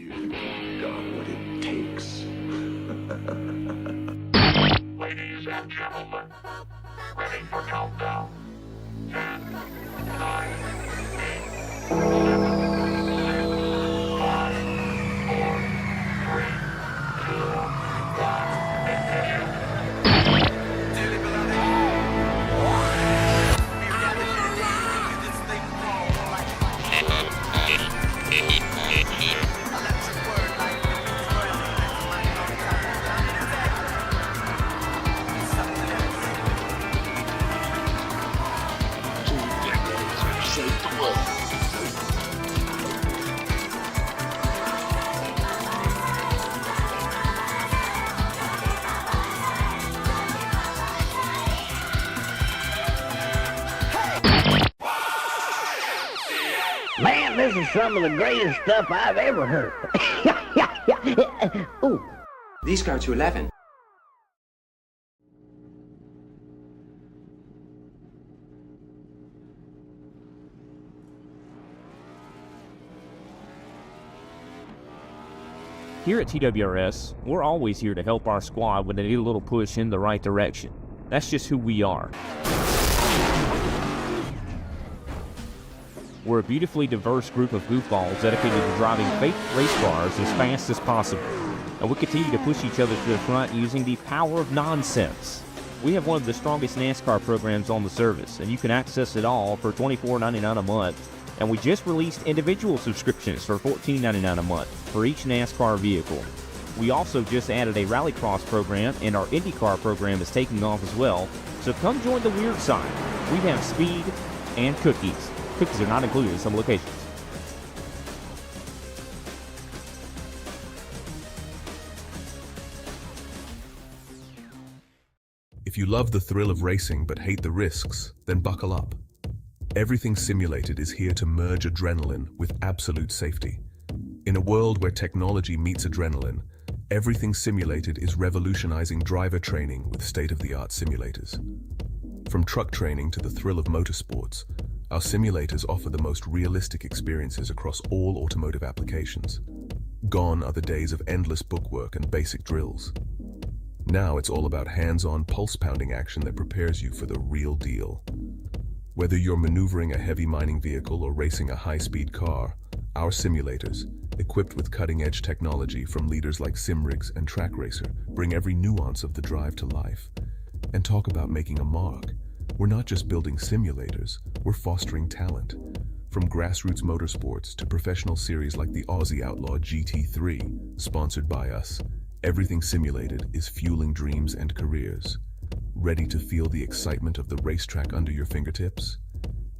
You've got what it takes. Ladies and gentlemen, ready for countdown. 10, 9, 8, 7, 6, 5, 4, 3, 2, 1, ignition. Man, this is some of the greatest stuff I've ever heard. Ooh. These go to 11. Here at TWRS, we're always here to help our squad when they need a little push in the right direction. That's just who we are. We're a beautifully diverse group of goofballs dedicated to driving fake race cars as fast as possible. And we continue to push each other to the front using the power of nonsense. We have one of the strongest NASCAR programs on the service, and you can access it all for $24.99 a month. And we just released individual subscriptions for $14.99 a month for each NASCAR vehicle. We also just added a Rallycross program, and our IndyCar program is taking off as well. So come join the weird side. We have speed and cookies. Cookies are not included in some locations. If you love the thrill of racing but hate the risks, then buckle up. Everything Simulated is here to merge adrenaline with absolute safety. In a world where technology meets adrenaline, Everything Simulated is revolutionizing driver training with state-of-the-art simulators. From truck training to the thrill of motorsports, our simulators offer the most realistic experiences across all automotive applications. Gone are the days of endless bookwork and basic drills. Now it's all about hands-on, pulse-pounding action that prepares you for the real deal. Whether you're maneuvering a heavy mining vehicle or racing a high-speed car, our simulators, equipped with cutting-edge technology from leaders like SimRigs and TrackRacer, bring every nuance of the drive to life. And talk about making a mark. We're not just building simulators, we're fostering talent. From grassroots motorsports to professional series like the Aussie Outlaw GT3, sponsored by us, Everything Simulated is fueling dreams and careers. Ready to feel the excitement of the racetrack under your fingertips?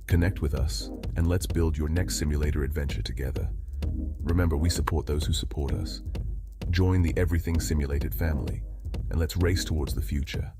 Connect with us, and let's build your next simulator adventure together. Remember, we support those who support us. Join the Everything Simulated family, and let's race towards the future.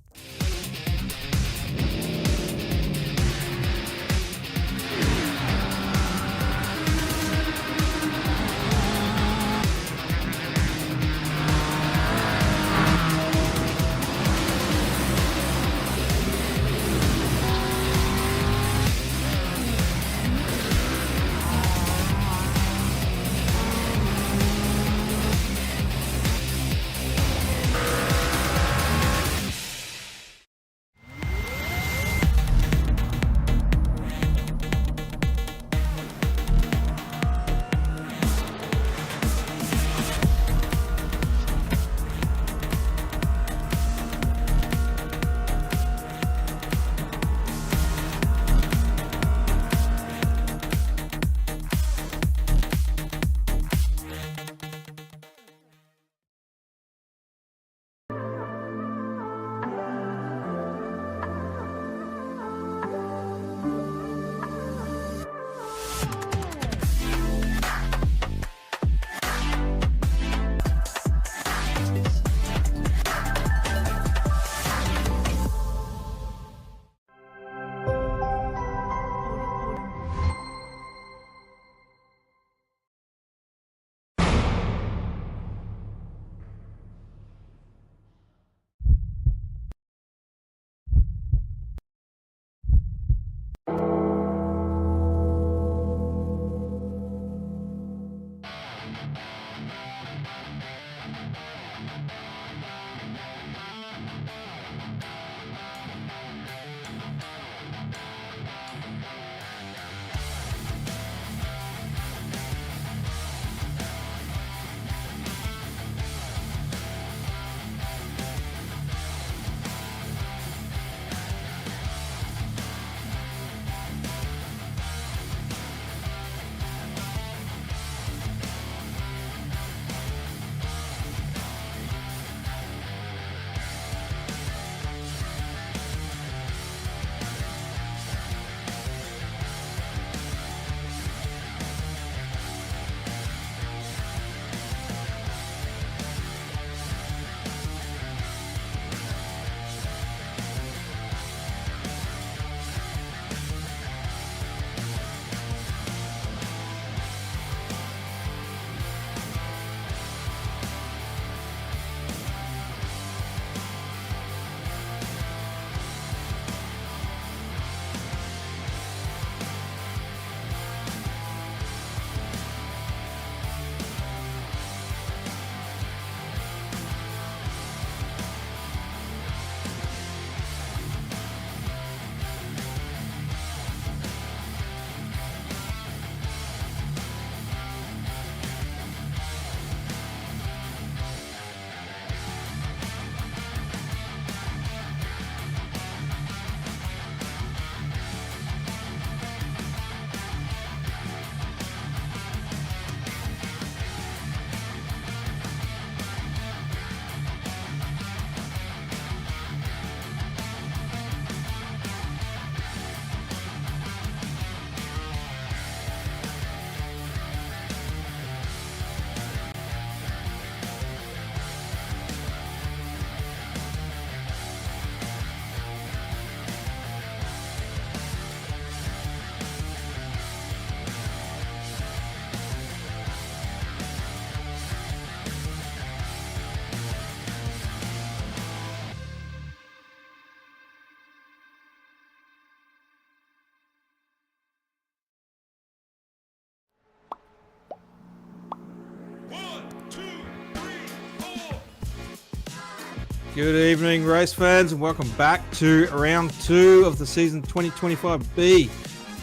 Good evening, race fans, and welcome back to round 2 of the season 2025B,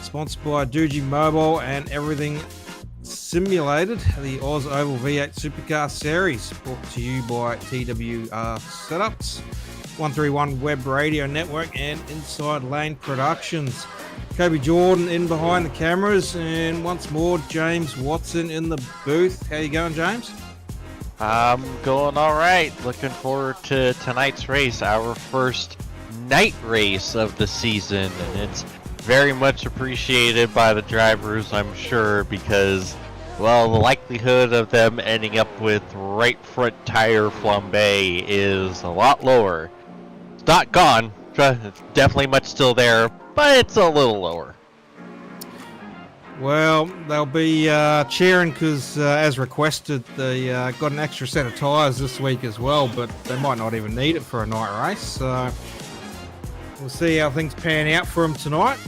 sponsored by Doogie Mobile and Everything Simulated, the OzOvals V8 Supercar Series, brought to you by TWR Setups, 131 Web Radio Network, and Inside Lane Productions. Kobe Jordan in behind the cameras, and once more, James Watson in the booth. How you going, James? I'm going all right. Looking forward to tonight's race, our first night race of the season, and it's very much appreciated by the drivers, I'm sure, because, well, the likelihood of them ending up with right front tire flambe is a lot lower. It's not gone. It's definitely much still there, but it's a little lower. Well, they'll be cheering because, as requested, they got an extra set of tyres this week as well, but they might not even need it for a night race. So we'll see how things pan out for them tonight.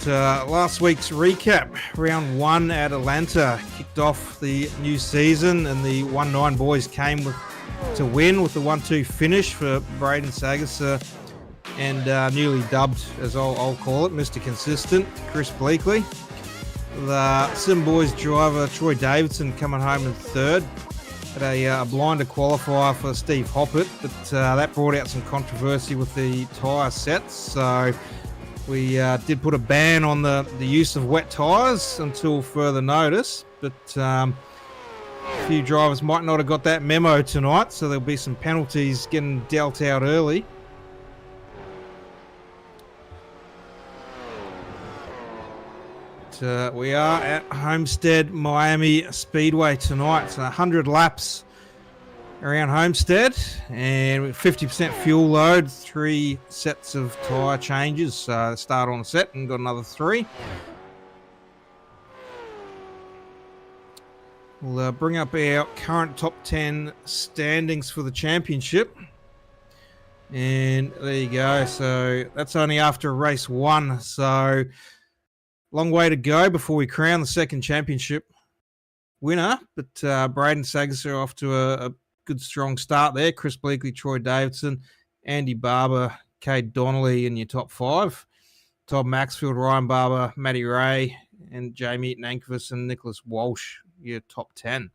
Last week's recap, round 1 at Atlanta kicked off the new season, and the 1-9 boys came to win with the 1-2 finish for Braden Sagerser and newly dubbed, as I'll call it, Mr. Consistent, Chris Bleakley. The Sim Boys driver Troy Davidson coming home in third. Had a blinder qualifier for Steve Hoppett, but that brought out some controversy with the tyre sets. So we did put a ban on the use of wet tyres until further notice. But a few drivers might not have got that memo tonight, so there'll be some penalties getting dealt out early. We are at Homestead-Miami Speedway tonight. It's 100 laps around Homestead, and with 50% fuel load, 3 sets of tyre changes. Start on a set and got another 3. We'll bring up our current top 10 standings for the championship. And there you go. So that's only after race 1. So Long way to go before we crown the second championship winner, but Braden Sagasser off to a good strong start there. Chris Bleakley, Troy Davidson, Andy Barber, Cade Donnelly in your top 5. Todd Maxfield, Ryan Barber, Matty Ray, and Jamie Nankervis and Nicholas Walsh, your top 10.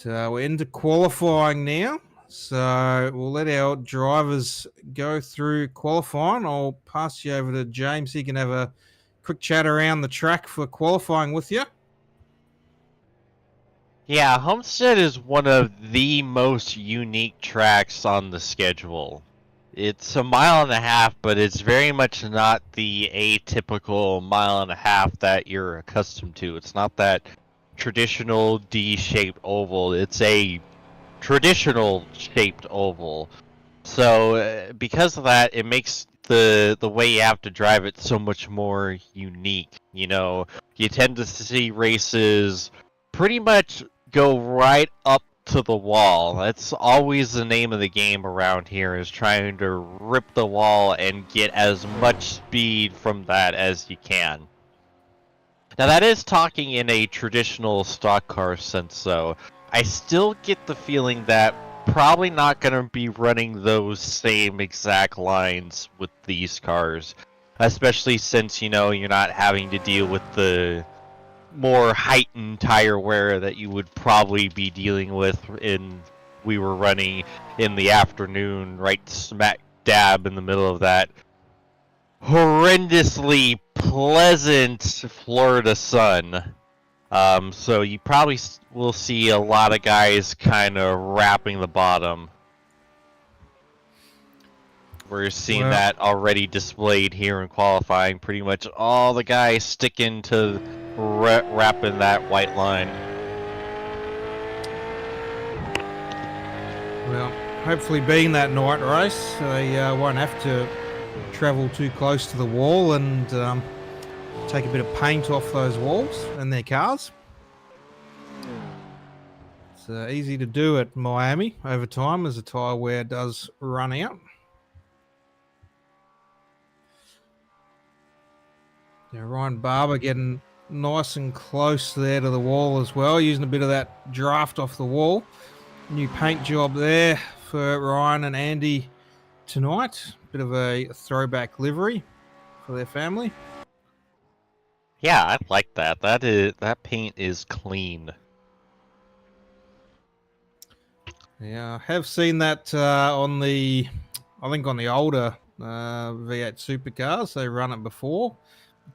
We're into qualifying now, so we'll let our drivers go through qualifying. I'll pass you over to James. He can have a quick chat around the track for qualifying with you. Yeah, Homestead is one of the most unique tracks on the schedule. It's a mile and a half, but it's very much not the atypical mile and a half that you're accustomed to. It's not that traditional D-shaped oval. It's a traditional shaped oval. So because of that, it makes the way you have to drive it so much more unique. You know, you tend to see races pretty much go right up to the wall. That's always the name of the game around here, is trying to rip the wall and get as much speed from that as you can. Now that is talking in a traditional stock car sense, though. I still get the feeling that probably not going to be running those same exact lines with these cars, especially since, you know, you're not having to deal with the more heightened tire wear that you would probably be dealing with we were running in the afternoon, right smack dab in the middle of that horrendously pleasant Florida sun. So you probably will see a lot of guys kind of wrapping the bottom. We're seeing that already displayed here in qualifying. Pretty much all the guys sticking to wrapping that white line. Well, hopefully being that night race, they won't have to travel too close to the wall and take a bit of paint off those walls and their cars. It's easy to do at Miami over time as the tyre wear does run out. Now Ryan Barber getting nice and close there to the wall as well, using a bit of that draft off the wall. New paint job there for Ryan and Andy tonight. Bit of a throwback livery for their family. Yeah, I like that. That paint is clean. Yeah, I have seen that on the older V8 Supercars. They run it before,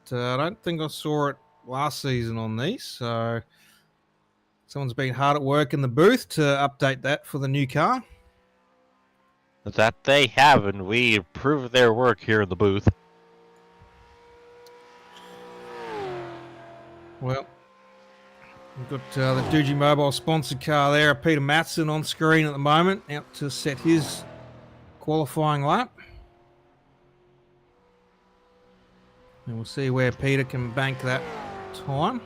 but I don't think I saw it last season on these. So someone's been hard at work in the booth to update that for the new car. That they have, and we approve their work here in the booth. Well, we've got the Doogie Mobile sponsored car there, Peter Matson, on screen at the moment, out to set his qualifying lap. And we'll see where Peter can bank that time.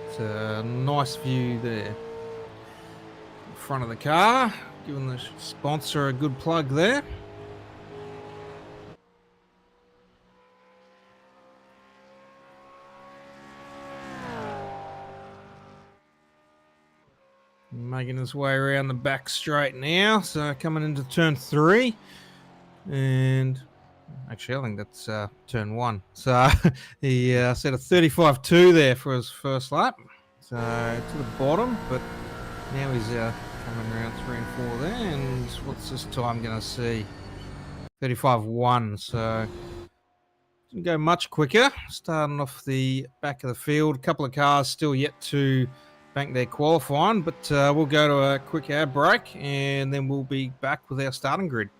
It's a nice view there. Front of the car, giving the sponsor a good plug there. Making his way around the back straight now, so coming into turn 3, and actually I think that's turn 1. So he set a 35.2 there for his first lap, so to the bottom, but now he's coming around 3 and 4 there, and what's this time going to see? 35.1, so didn't go much quicker. Starting off the back of the field, a couple of cars still yet to bank their qualifying, but we'll go to a quick ad break, and then we'll be back with our starting grid.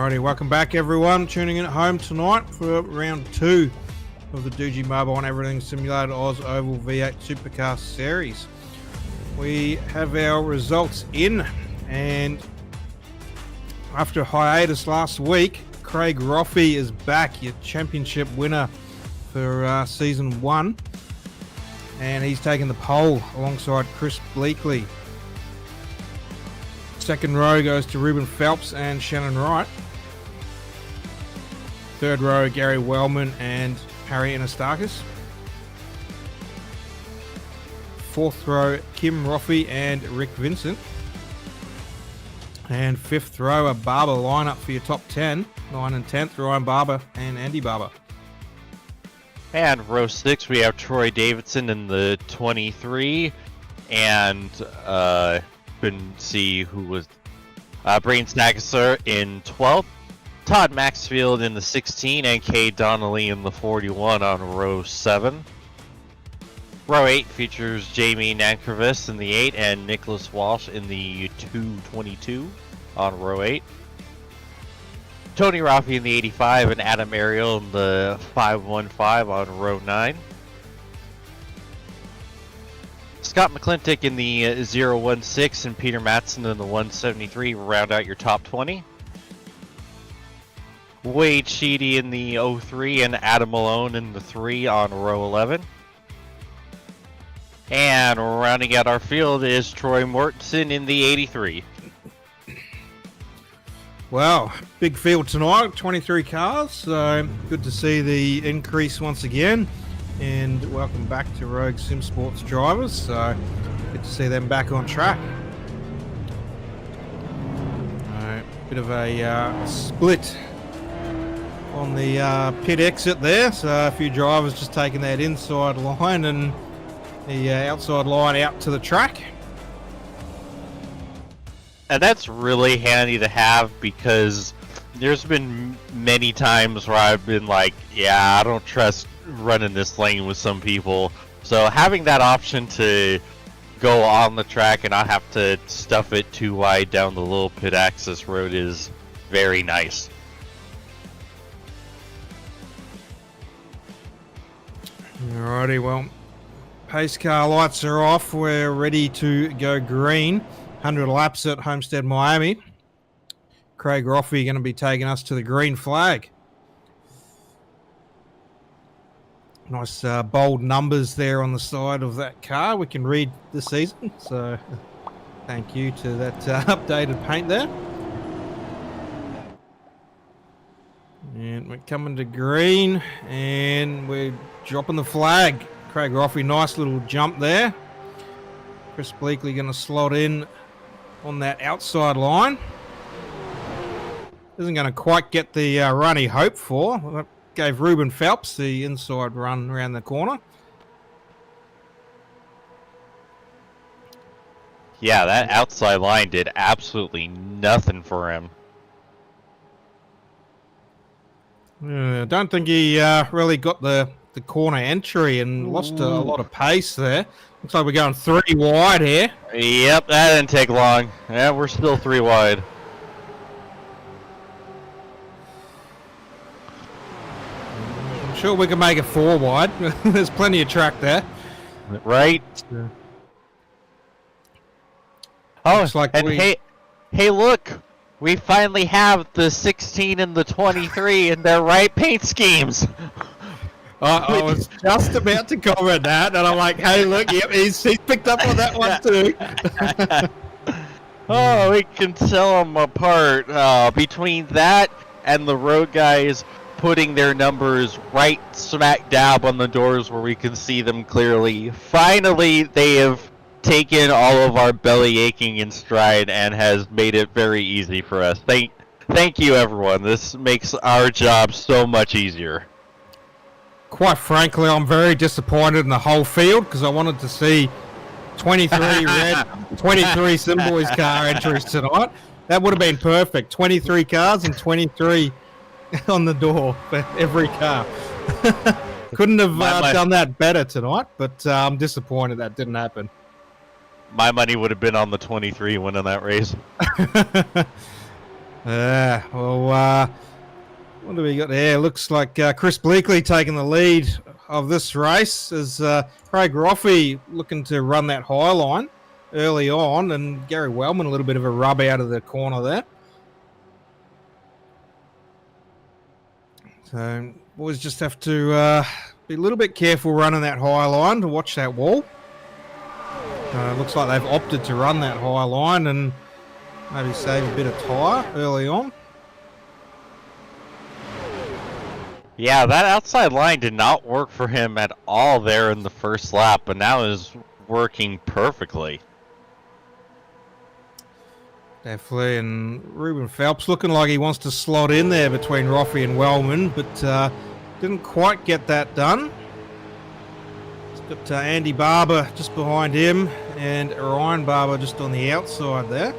Alrighty, welcome back everyone. Tuning in at home tonight for round 2 of the DG Mobile and Everything Simulator OzOvals V8 Supercar Series. We have our results in, and after a hiatus last week, Craig Roffey is back, your championship winner for season 1, and he's taken the pole alongside Chris Bleakley. Second row goes to Ruben Phelps and Shannon Wright. Third row, Gary Wellman and Harry Anastakis. Fourth row, Kim Roffey and Rick Vincent. And fifth row, a Barber lineup for your top 10. 9 and 10th, Ryan Barber and Andy Barber. And row 6, we have Troy Davidson in the 23. And couldn't see who was Braden Snagger in 12th. Todd Maxfield in the 16 and Kay Donnelly in the 41 on row 7. Row 8 features Jamie Nankervis in the 8 and Nicholas Walsh in the 222 on row 8. Tony Roffey in the 85 and Adam Ariel in the 515 on row 9. Scott McClintock in the 016 and Peter Matson in the 173 round out your top 20. Wade Sheedy in the 03 and Adam Malone in the 3 on row 11. And rounding out our field is Troy Mortensen in the 83. Wow, big field tonight, 23 cars. So good to see the increase once again. And welcome back to Rogue Sim Sports drivers. So good to see them back on track. Bit of a split on the pit exit there. So a few drivers just taking that inside line and the outside line out to the track. And that's really handy to have, because there's been many times where I've been like, yeah, I don't trust running this lane with some people. So having that option to go on the track and not have to stuff it too wide down the little pit access road is very nice. Alrighty, well, pace car lights are off. We're ready to go green. 100 laps at Homestead-Miami. Craig Roffey going to be taking us to the green flag. Nice bold numbers there on the side of that car. We can read the season, so thank you to that updated paint there. And we're coming to green, and we're dropping the flag. Craig Roffey, nice little jump there. Chris Bleakley going to slot in on that outside line. Isn't going to quite get the run he hoped for. That gave Ruben Phelps the inside run around the corner. Yeah, that outside line did absolutely nothing for him. I don't think he really got the corner entry and lost a lot of pace there. Looks like we're going 3 wide here. Yep, that didn't take long. Yeah, we're still 3 wide. I'm sure we can make it 4 wide. There's plenty of track there. Right? Oh, Looks like and hey, look! We finally have the 16 and the 23 in their right paint schemes. I was just about to comment that, and I'm like, hey, look, yep, he's picked up on that one too. Oh, we can tell them apart. Between that and the road guys putting their numbers right smack dab on the doors where we can see them clearly. Finally, they have taken all of our belly aching in stride and has made it very easy for us. Thank you, everyone. This makes our job so much easier. Quite frankly, I'm very disappointed in the whole field because I wanted to see 23 red, 23 Simboys car entries tonight. That would have been perfect. 23 cars and 23 on the door for every car. Couldn't have done that better tonight, but I'm disappointed that didn't happen. My money would have been on the 23 winning that race. What do we got there? Looks like Chris Bleakley taking the lead of this race as Craig Roffey looking to run that high line early on, and Gary Wellman a little bit of a rub out of the corner there. So boys just have to be a little bit careful running that high line to watch that wall. Looks like they've opted to run that high line and maybe save a bit of tyre early on. Yeah, that outside line did not work for him at all there in the first lap, but now is working perfectly. Definitely, and Ruben Phelps looking like he wants to slot in there between Roffey and Wellman, but didn't quite get that done. He's got Andy Barber just behind him and Ryan Barber just on the outside there.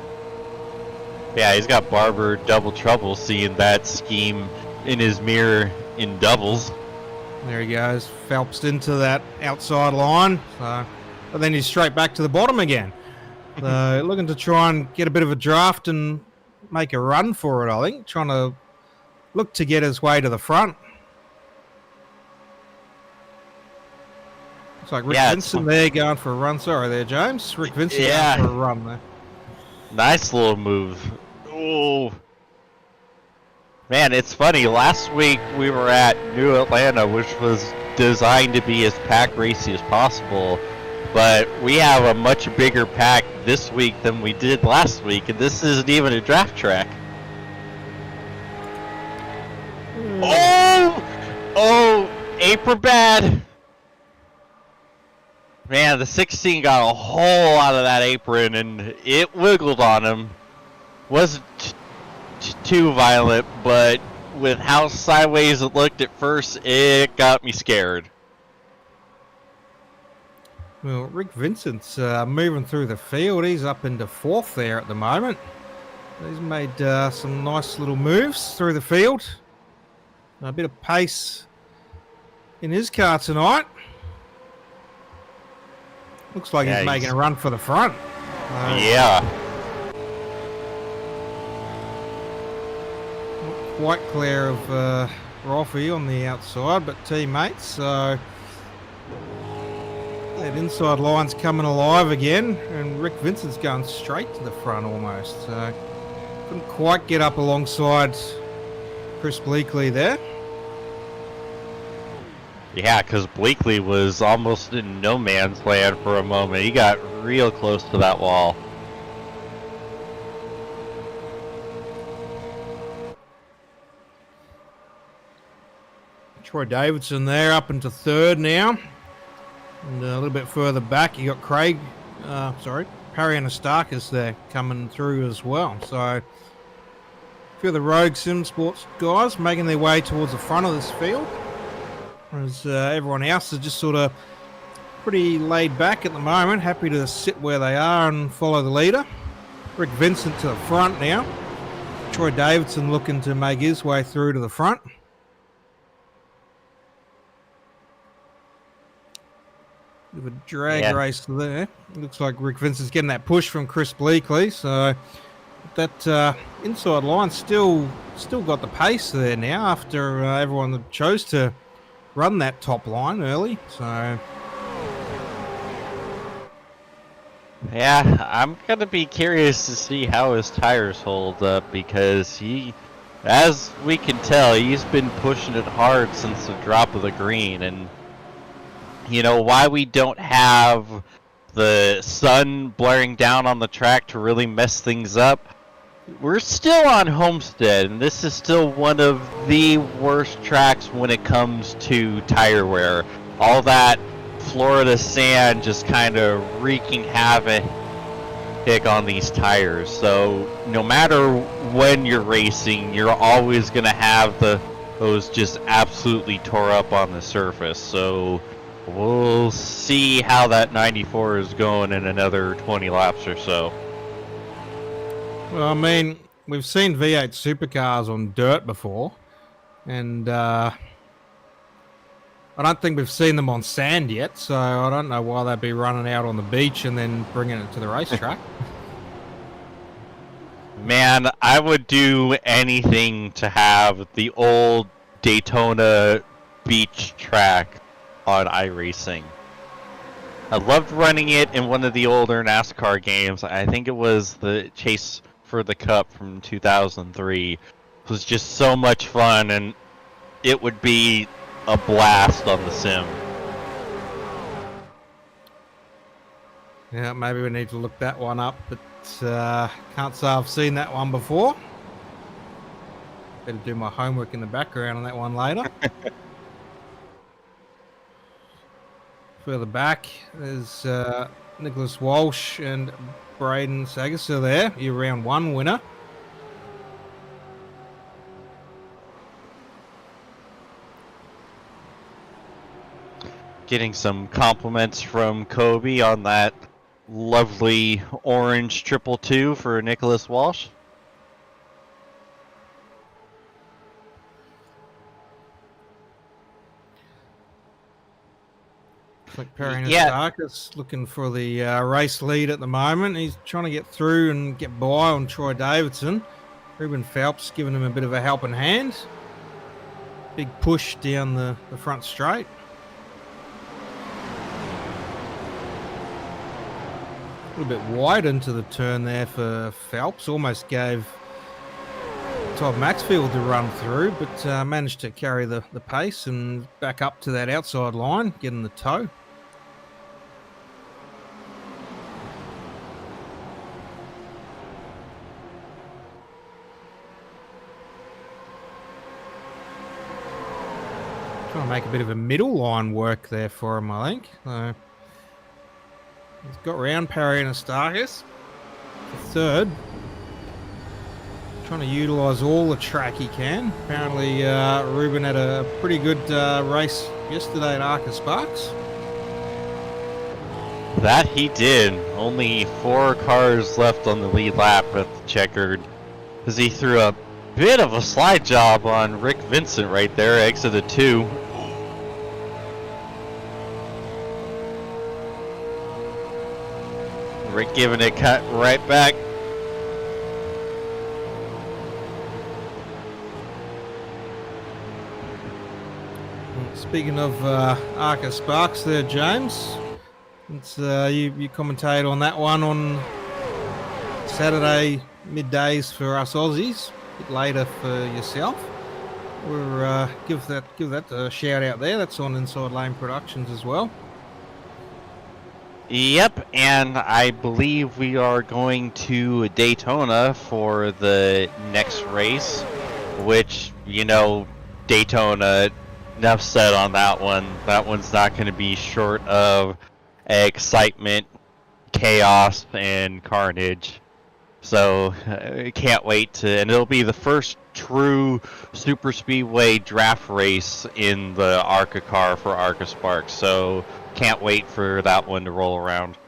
Yeah, he's got Barber double trouble seeing that scheme in his mirror in doubles. There he goes, Phelps into that outside line, but then he's straight back to the bottom again. So looking to try and get a bit of a draft and make a run for it, I think. Trying to look to get his way to the front. Looks like Rick Vincent there going for a run. Sorry there, James. Rick Vincent going for a run there. Nice little move. Oh. Man, it's funny. Last week we were at New Atlanta, which was designed to be as pack racy as possible. But we have a much bigger pack this week than we did last week, and this isn't even a draft track. Oh, apron bad. Man, the 16 got a hole out of that apron, and it wiggled on him. Wasn't too violent, but with how sideways it looked at first, it got me scared. Well, Rick Vincent's moving through the field. He's up into fourth there at the moment. He's made some nice little moves through the field. A bit of pace in his car tonight. Looks like he's making a run for the front. Yeah. Not quite clear of Roffey on the outside, but teammates. So that inside line's coming alive again, and Rick Vincent's going straight to the front almost. So couldn't quite get up alongside Chris Bleakley there. Yeah, because Bleakley was almost in no man's land for a moment. He got real close to that wall. Troy Davidson there up into third now. And a little bit further back, you got Perry Anastakis there coming through as well. So a few of the Rogue Sim Sports guys making their way towards the front of this field. Whereas everyone else is just sort of pretty laid back at the moment, happy to sit where they are and follow the leader. Rick Vincent to the front now. Troy Davidson looking to make his way through to the front. Bit of a drag race there. Looks like Rick Vincent's getting that push from Chris Bleakley. So that inside line still got the pace there now after everyone chose to run that top line early. So yeah, I'm gonna be curious to see how his tires hold up, because he, as we can tell, he's been pushing it hard since the drop of the green. And you know why we don't have the sun blaring down on the track to really mess things up? We're still on Homestead, and this is still one of the worst tracks when it comes to tire wear. All that Florida sand just kind of wreaking havoc on these tires. So no matter when you're racing, you're always going to have those just absolutely tore up on the surface. So we'll see how that 94 is going in another 20 laps or so. Well, I mean, we've seen V8 supercars on dirt before, and I don't think we've seen them on sand yet, so I don't know why they'd be running out on the beach and then bringing it to the racetrack. Man, I would do anything to have the old Daytona beach track on iRacing. I loved running it in one of the older NASCAR games. I think it was the Chase for the Cup from 2003. It was just so much fun, and it would be a blast on the sim. Yeah, maybe we need to look that one up, but can't say I've seen that one before. Better do my homework in the background on that one later. Further back, there's Nicholas Walsh and Braden Sagasa there, your round 1 winner. Getting some compliments from Kobe on that lovely orange 222 for Nicholas Walsh. Like Perry Aristarchus looking for the race lead at the moment. He's trying to get through and get by on Troy Davidson. Ruben Phelps giving him a bit of a helping hand. Big push down the front straight. A little bit wide into the turn there for Phelps. Almost gave Todd Maxfield to run through, but managed to carry the pace and back up to that outside line, getting the toe. Trying to make a bit of a middle line work there for him, I think. So he's got round Perry and Aristarchus for third. Trying to utilise all the track he can. Apparently, Ruben had a pretty good race yesterday at Arca Sparks. That he did. Only 4 cars left on the lead lap at the checkered, as he threw a bit of a slide job on Rick Vincent right there, exited 2. Rick giving it cut right back. Speaking of Arca Sparks there, James, it's, you commentate on that one on Saturday middays for us Aussies, a bit later for yourself. We'll give that a shout out there. That's on Inside Lane Productions as well. Yep, and I believe we are going to Daytona for the next race, which, you know, Daytona, enough said on that one. That one's not going to be short of excitement, chaos, and carnage. So, can't wait to, and it'll be the first true Super Speedway draft race in the ARCA car for ARCA Sparks. So, can't wait for that one to roll around.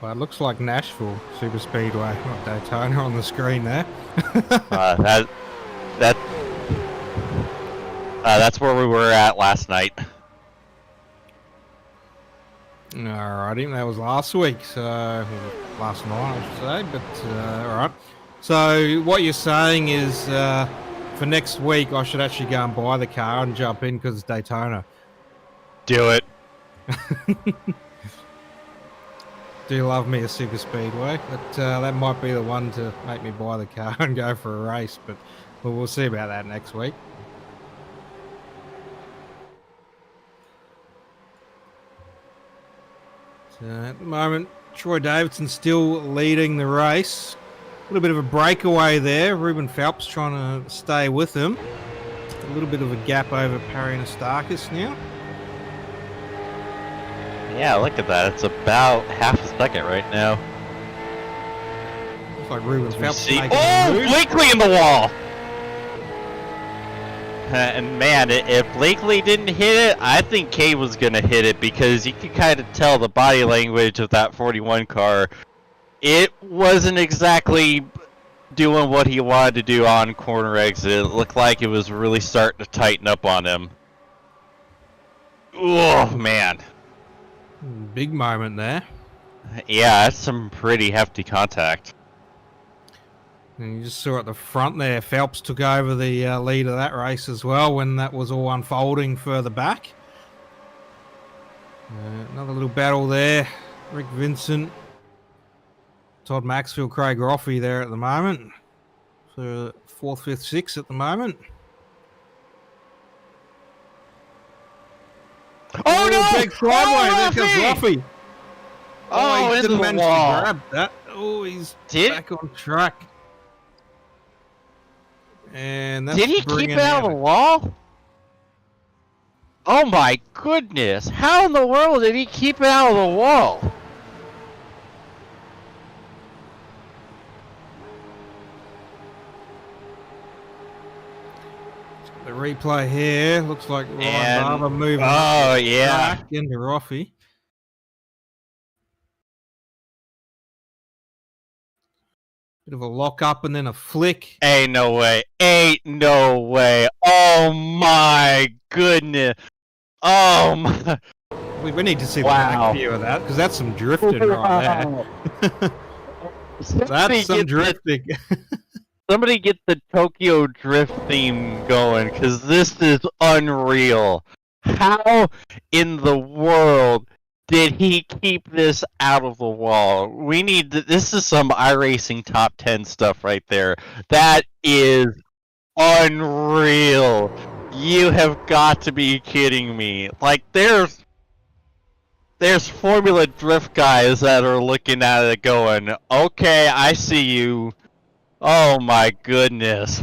Well, it looks like Nashville Super Speedway, not Daytona on the screen there. That's where we were at last night. Alrighty, that was last week, so last night I should say, but alright. So what you're saying is for next week I should actually go and buy the car and jump in because it's Daytona. Do it. Do love me a Super Speedway, but that might be the one to make me buy the car and go for a race, but we'll see about that next week. So at the moment, Troy Davidson still leading the race. A little bit of a breakaway there. Ruben Phelps trying to stay with him. A little bit of a gap over Perry and Aristarchus now. Yeah, look at that. It's about half a second right now. Looks like Ruben Phelps See, making a move. Blakely in the wall! And man, if Blakely didn't hit it, I think Kay was going to hit it because you could kind of tell the body language of that 41 car. It wasn't exactly doing what he wanted to do on corner exit. It looked like it was really starting to tighten up on him. Oh, man. Big moment there. Yeah, that's some pretty hefty contact. And you just saw at the front there, Phelps took over the lead of that race as well when that was all unfolding further back. Another little battle there. Rick Vincent, Todd Maxfield, Craig Roffey there at the moment. For 4th, 5th, 6th at the moment. Oh no! Big sideway. There comes Roffey. Oh, he into didn't the manage wall. to grab that. Oh, he's Did- back on track. And that's Did he keep bringing it out of the out- wall? Oh my goodness! How in the world did he keep it out of the wall? The replay here looks like Ryan And- Barber moving Oh yeah. back into Roffey. Bit of a lock up and then a flick. Ain't no way. Ain't no way. Oh my goodness. Oh my. We need to see the Wow. back view of that because that's some drifting right there. Somebody That's some get the- drifting. Somebody get the Tokyo Drift theme going, because this is unreal. How in the world did he keep this out of the wall? We need this is some iRacing top 10 stuff right there. That is unreal. You have got to be kidding me. Like there's Formula Drift guys that are looking at it going, okay, I see you. Oh my goodness.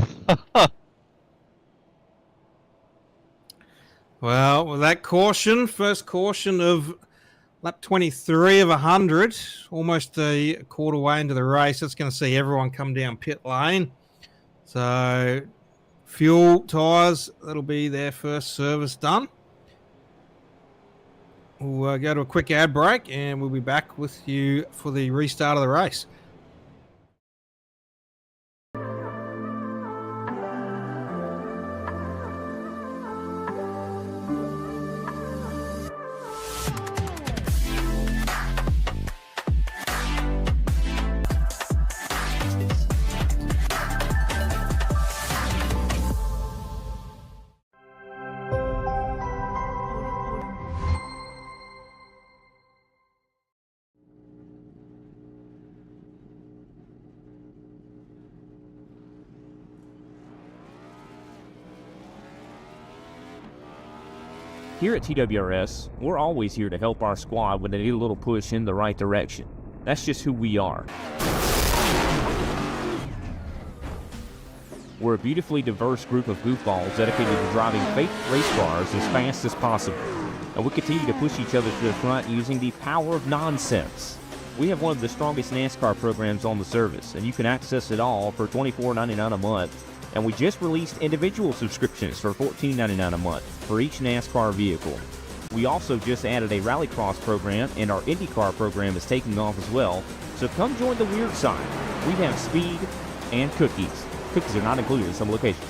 Well, with that caution, first caution of lap 23 of 100, almost a quarter way into the race. That's going to see everyone come down pit lane. So, fuel, tyres, that'll be their first service done. We'll go to a quick ad break and we'll be back with you for the restart of the race. Here at TWRS, we're always here to help our squad when they need a little push in the right direction. That's just who we are. We're a beautifully diverse group of goofballs dedicated to driving fake race cars as fast as possible. And we continue to push each other to the front using the power of nonsense. We have one of the strongest NASCAR programs on the service, and you can access it all for $24.99 a month. And we just released individual subscriptions for $14.99 a month for each NASCAR vehicle. We also just added a Rallycross program, and our IndyCar program is taking off as well. So come join the weird side. We have speed and cookies. Cookies are not included in some locations.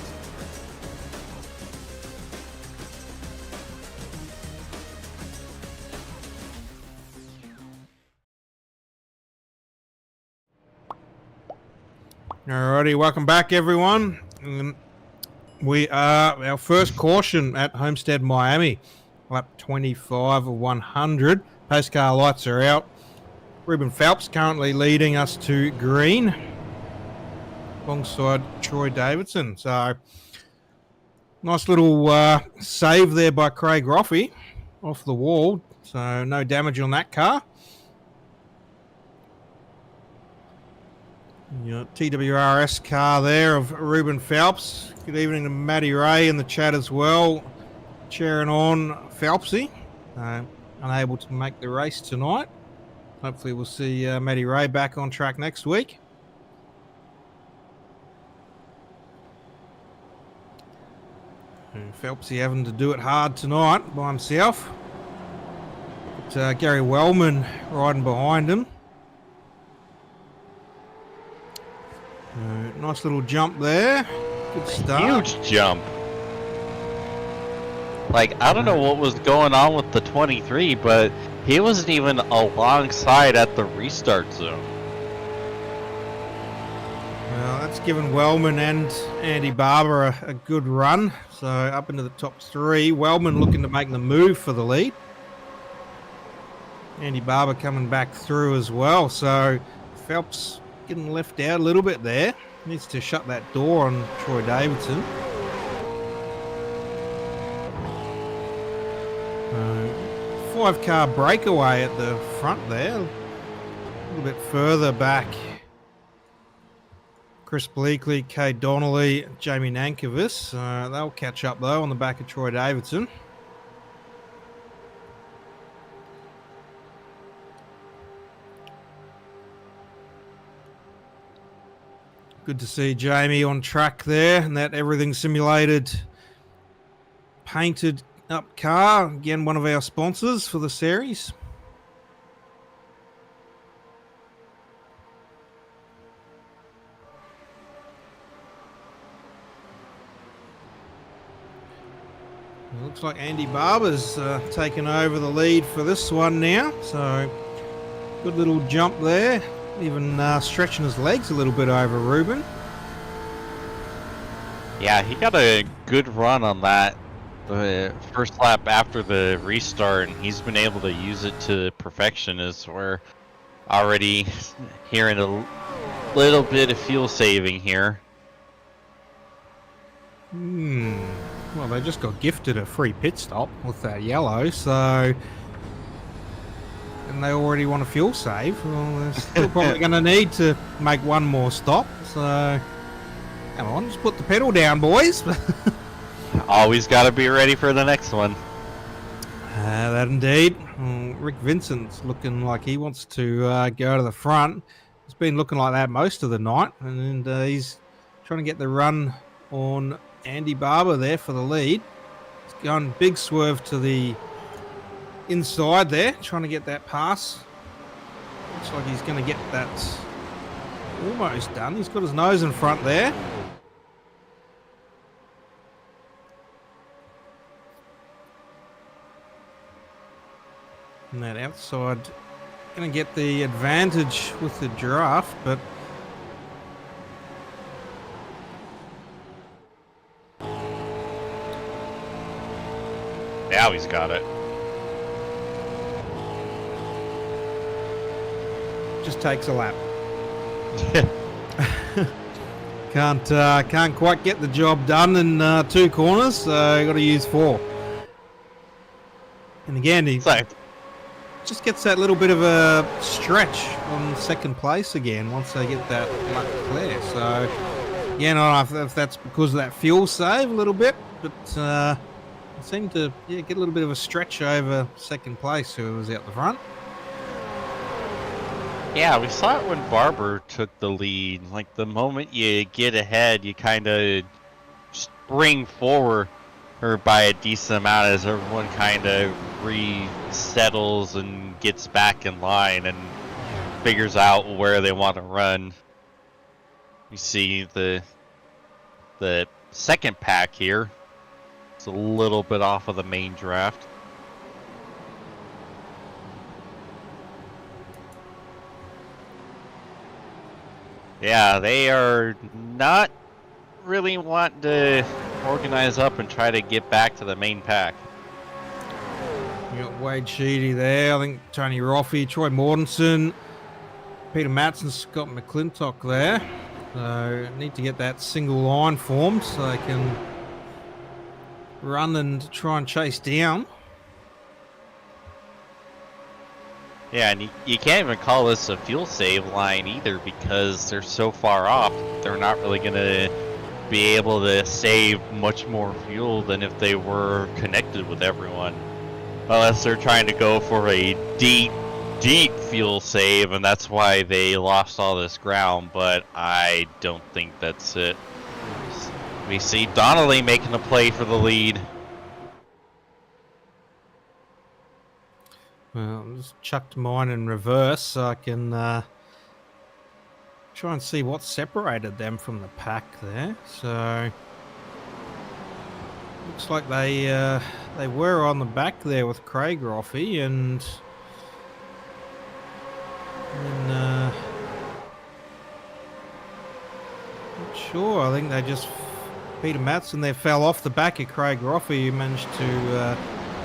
Alrighty, welcome back, everyone. We are our first caution at Homestead-Miami, lap 25 of 100. Pace car lights are out. Ruben Phelps currently leading us to green, alongside Troy Davidson. So, nice little save there by Craig Roffey off the wall. So, no damage on that car. Your TWRS car there of Ruben Phelps. Good evening to Matty Ray in the chat as well. Cheering on Phelpsy. Unable to make the race tonight. Hopefully we'll see Matty Ray back on track next week. And Phelpsy having to do it hard tonight by himself. But, Gary Wellman riding behind him. Nice little jump there. Good start. Huge jump. Like, I don't know what was going on with the 23, but he wasn't even alongside at the restart zone. Well, That's given Wellman and Andy Barber a good run. So up into the top three. Wellman looking to make the move for the lead. Andy Barber coming back through as well. So Phelps getting left out a little bit there. Needs to shut that door on Troy Davidson. 5-car breakaway at the front there. A little bit further back. Chris Bleakley, Kay Donnelly, Jamie Nankervis. They'll catch up though on the back of Troy Davidson. Good to see Jamie on track there, and that everything simulated painted up car. Again, one of our sponsors for the series. It looks like Andy Barber's taken over the lead for this one now. So good little jump there. Even stretching his legs a little bit over Ruben. Yeah, he got a good run on that the first lap after the restart, and he's been able to use it to perfection as we're already hearing a little bit of fuel saving here. Well, they just got gifted a free pit stop with that yellow, so... And they already want a fuel save. Well, they're still probably going to need to make one more stop. So, come on, just put the pedal down, boys. Always got to be ready for the next one. That indeed. Rick Vincent's looking like he wants to go to the front. It's been looking like that most of the night. And he's trying to get the run on Andy Barber there for the lead. He's going big swerve to the inside there, trying to get that pass. Looks like he's going to get that almost done. He's got his nose in front there. And that outside going to get the advantage with the draft, but now he's got it. just takes a lap. Can't quite get the job done in 2 corners, so you got to use 4. And again, he just gets that little bit of a stretch on second place again once they get that luck clear. So again, I don't know if that's because of that fuel save a little bit, but it seemed to get a little bit of a stretch over second place who was out the front. Yeah, we saw it when Barber took the lead. Like, the moment you get ahead, you kind of spring forward by a decent amount as everyone kind of resettles and gets back in line and figures out where they want to run. You see the second pack here. It's a little bit off of the main draft. Yeah, they are not really wanting to organize up and try to get back to the main pack. You got Wade Sheedy there, I think Tony Roffey, Troy Mortensen, Peter Matson, Scott McClintock there. So need to get that single line formed so they can run and try and chase down. Yeah, and you can't even call this a fuel save line either because they're so far off. They're not really going to be able to save much more fuel than if they were connected with everyone. Unless they're trying to go for a deep fuel save, and that's why they lost all this ground, but I don't think that's it. We see Donnelly making a play for the lead. Well, I just chucked mine in reverse so I can try and see what separated them from the pack there. So looks like they were on the back there with Craig Roffey, and sure. I think they just Peter Matson there fell off the back of Craig Roffey, who managed to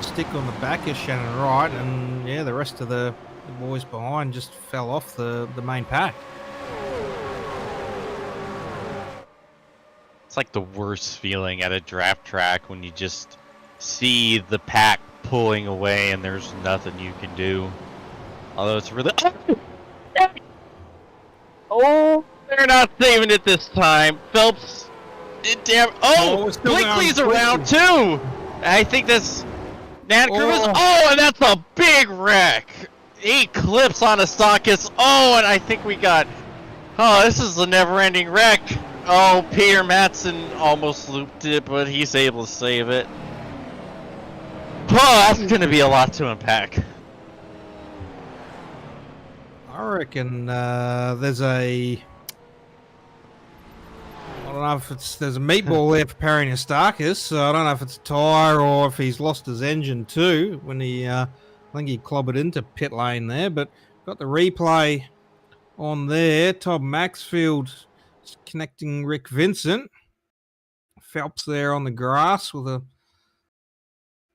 stick on the back of Shannon Wright, and yeah, the rest of the boys behind just fell off the main pack. It's like the worst feeling at a draft track when you just see the pack pulling away and there's nothing you can do. Although it's really... Oh, they're not saving it this time. Phelps... Damn... Oh, Blakely's around too! I think that's... and that's a big wreck! He clips on a Stakis. Oh, and I think we got... Oh, this is a never-ending wreck. Oh, Peter Matson almost looped it, but he's able to save it. Oh, that's going to be a lot to unpack. I reckon there's a... I don't know if there's a meatball there for Perry Stakis, so I don't know if it's a tyre or if he's lost his engine too when he... I think he clobbered into pit lane there, but got the replay on there. Todd Maxfield connecting Rick Vincent. Phelps there on the grass with a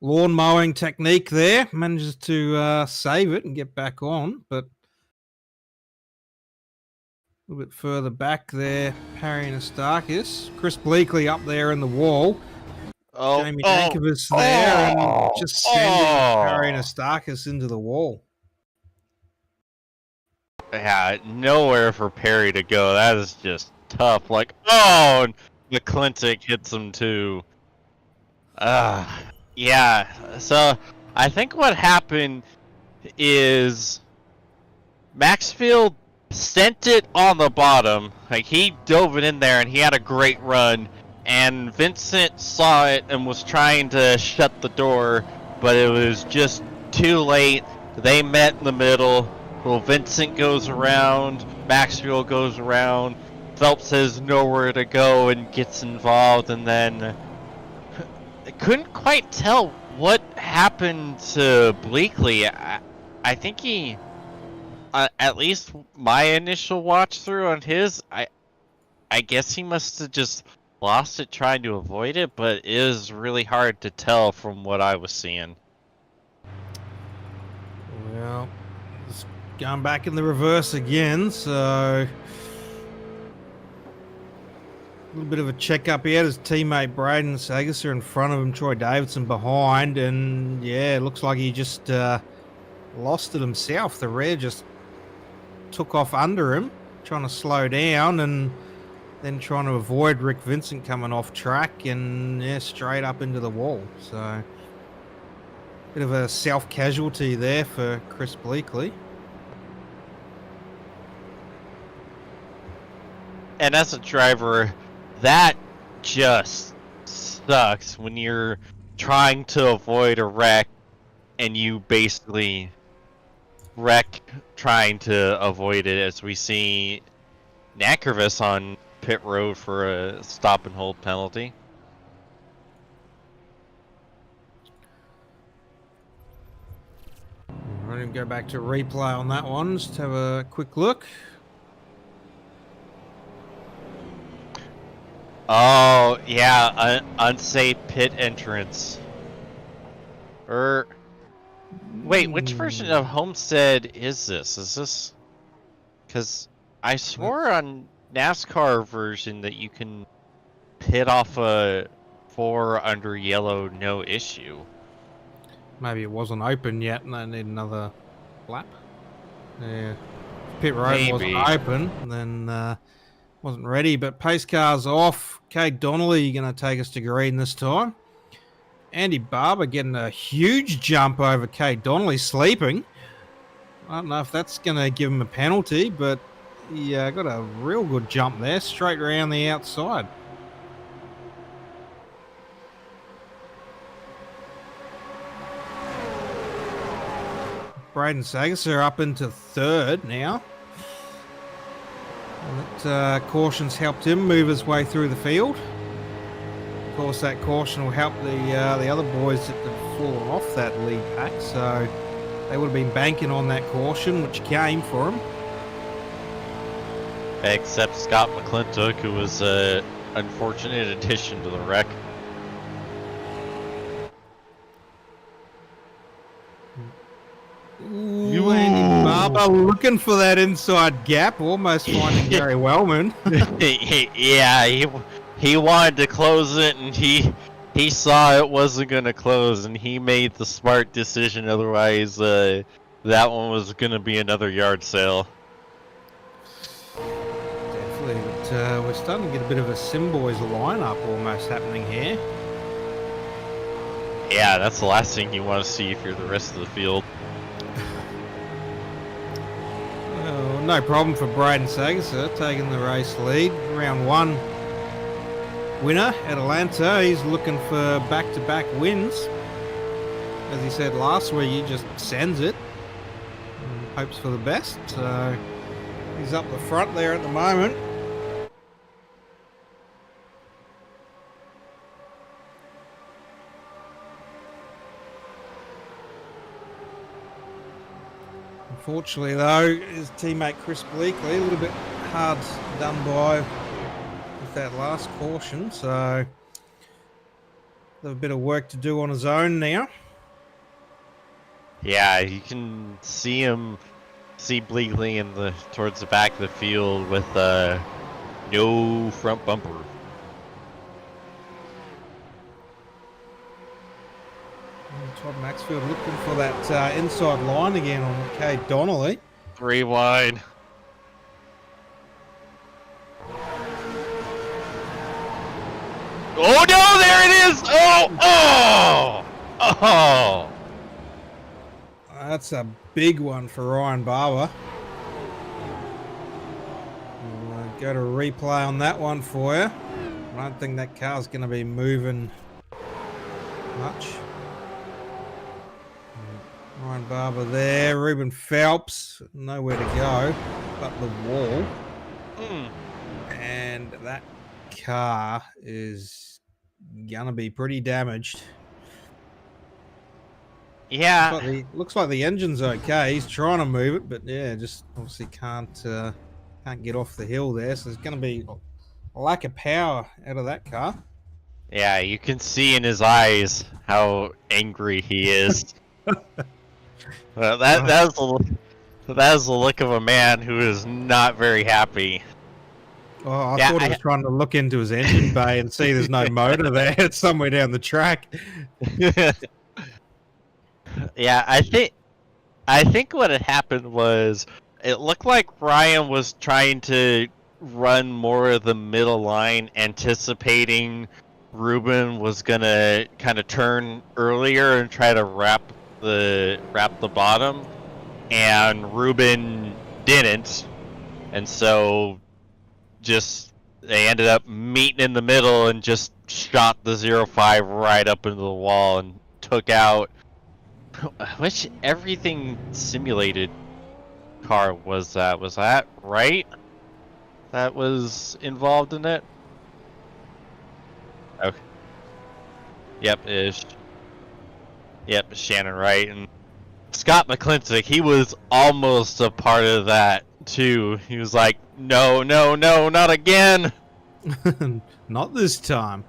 lawn mowing technique there. Manages to save it and get back on, but a little bit further back there, Harry and Astakis. Chris Bleakley up there in the wall. Jamie Nankovich there and just sending Harry and Astakis into the wall. Yeah, nowhere for Perry to go. That is just tough. Like, and McClintock hits him too. Yeah. So I think what happened is Maxfield sent it on the bottom. Like, he dove it in there and he had a great run. And Vincent saw it and was trying to shut the door, but it was just too late. They met in the middle. Well, Vincent goes around, Maxfield goes around, Phelps has nowhere to go and gets involved, and then I couldn't quite tell what happened to Bleakley. I think he, at least my initial watch through on his, I guess he must have just lost it trying to avoid it, but it is really hard to tell from what I was seeing. Well, it's going back in the reverse again, so a little bit of a check-up. He had his teammate Braden Sagasser in front of him, Troy Davidson behind, and yeah, it looks like he just lost it himself. The rear just took off under him, trying to slow down, and then trying to avoid Rick Vincent coming off track and straight up into the wall. So bit of a self-casualty there for Chris Bleakley. And as a driver, that just sucks when you're trying to avoid a wreck and you basically wreck trying to avoid it, as we see Nankervis on pit road for a stop and hold penalty. I'm going to go back to replay on that one. Just have a quick look. Oh, yeah, unsafe pit entrance. Wait, which version of Homestead is this? Is this... Because I swore on NASCAR version that you can pit off a 4 under yellow, no issue. Maybe it wasn't open yet and they need another lap. Yeah. Pit road wasn't open, then wasn't ready, but pace car's off. Cade Donnelly going to take us to green this time. Andy Barber getting a huge jump over Cade Donnelly, sleeping. I don't know if that's going to give him a penalty, but he got a real good jump there, straight around the outside. Braden Sagasser up into third now. And that caution's helped him move his way through the field. Of course, that caution will help the other boys that have fallen off that lead pack, so they would have been banking on that caution, which came for them. Except Scott McClintock, who was an unfortunate addition to the wreck. Ooh, Andy Barber looking for that inside gap, almost finding Gary Wellman. Yeah, he wanted to close it, and he saw it wasn't going to close, and he made the smart decision. Otherwise, that one was going to be another yard sale. Definitely, but we're starting to get a bit of a Simboys lineup almost happening here. Yeah, that's the last thing you want to see if you're the rest of the field. Well, no problem for Braden Sagerser taking the race lead. Round 1 winner, Atlanta. He's looking for back-to-back wins. As he said last week, he just sends it and hopes for the best. So he's up the front there at the moment. Unfortunately, though, his teammate Chris Bleakley a little bit hard done by with that last caution, so a little bit of work to do on his own now. Yeah, you can see Bleakley towards the back of the field with no front bumper. Todd Maxfield looking for that inside line again on Cade Donnelly. 3 wide. Oh no, there it is! Oh! That's a big one for Ryan Barber. We'll go to replay on that one for you. I don't think that car's going to be moving much. Ryan Barber there. Ruben Phelps, nowhere to go but the wall. And that car is going to be pretty damaged. Yeah. Looks like the engine's okay. He's trying to move it, but yeah, just obviously can't get off the hill there. So there's going to be a lack of power out of that car. Yeah, you can see in his eyes how angry he is. Well, that was the look of a man who is not very happy. Oh, I thought he was trying to look into his engine bay and see there's no motor there. It's somewhere down the track. Yeah, I think what had happened was it looked like Ryan was trying to run more of the middle line, anticipating Ruben was gonna kind of turn earlier and try to wrap the bottom, and Ruben didn't, and so they ended up meeting in the middle and just shot the 05 right up into the wall and took out which everything simulated car was that right? That was involved in it? Okay. Yep, Shannon Wright. And Scott McClintock, he was almost a part of that too. He was like, no, not again. Not this time.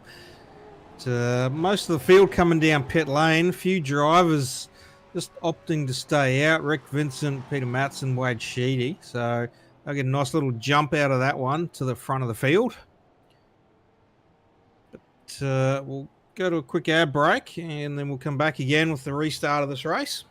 Most of the field coming down pit lane. A few drivers just opting to stay out. Rick Vincent, Peter Matson, Wade Sheedy. So they'll get a nice little jump out of that one to the front of the field. But we'll go to a quick ad break and then we'll come back again with the restart of this race.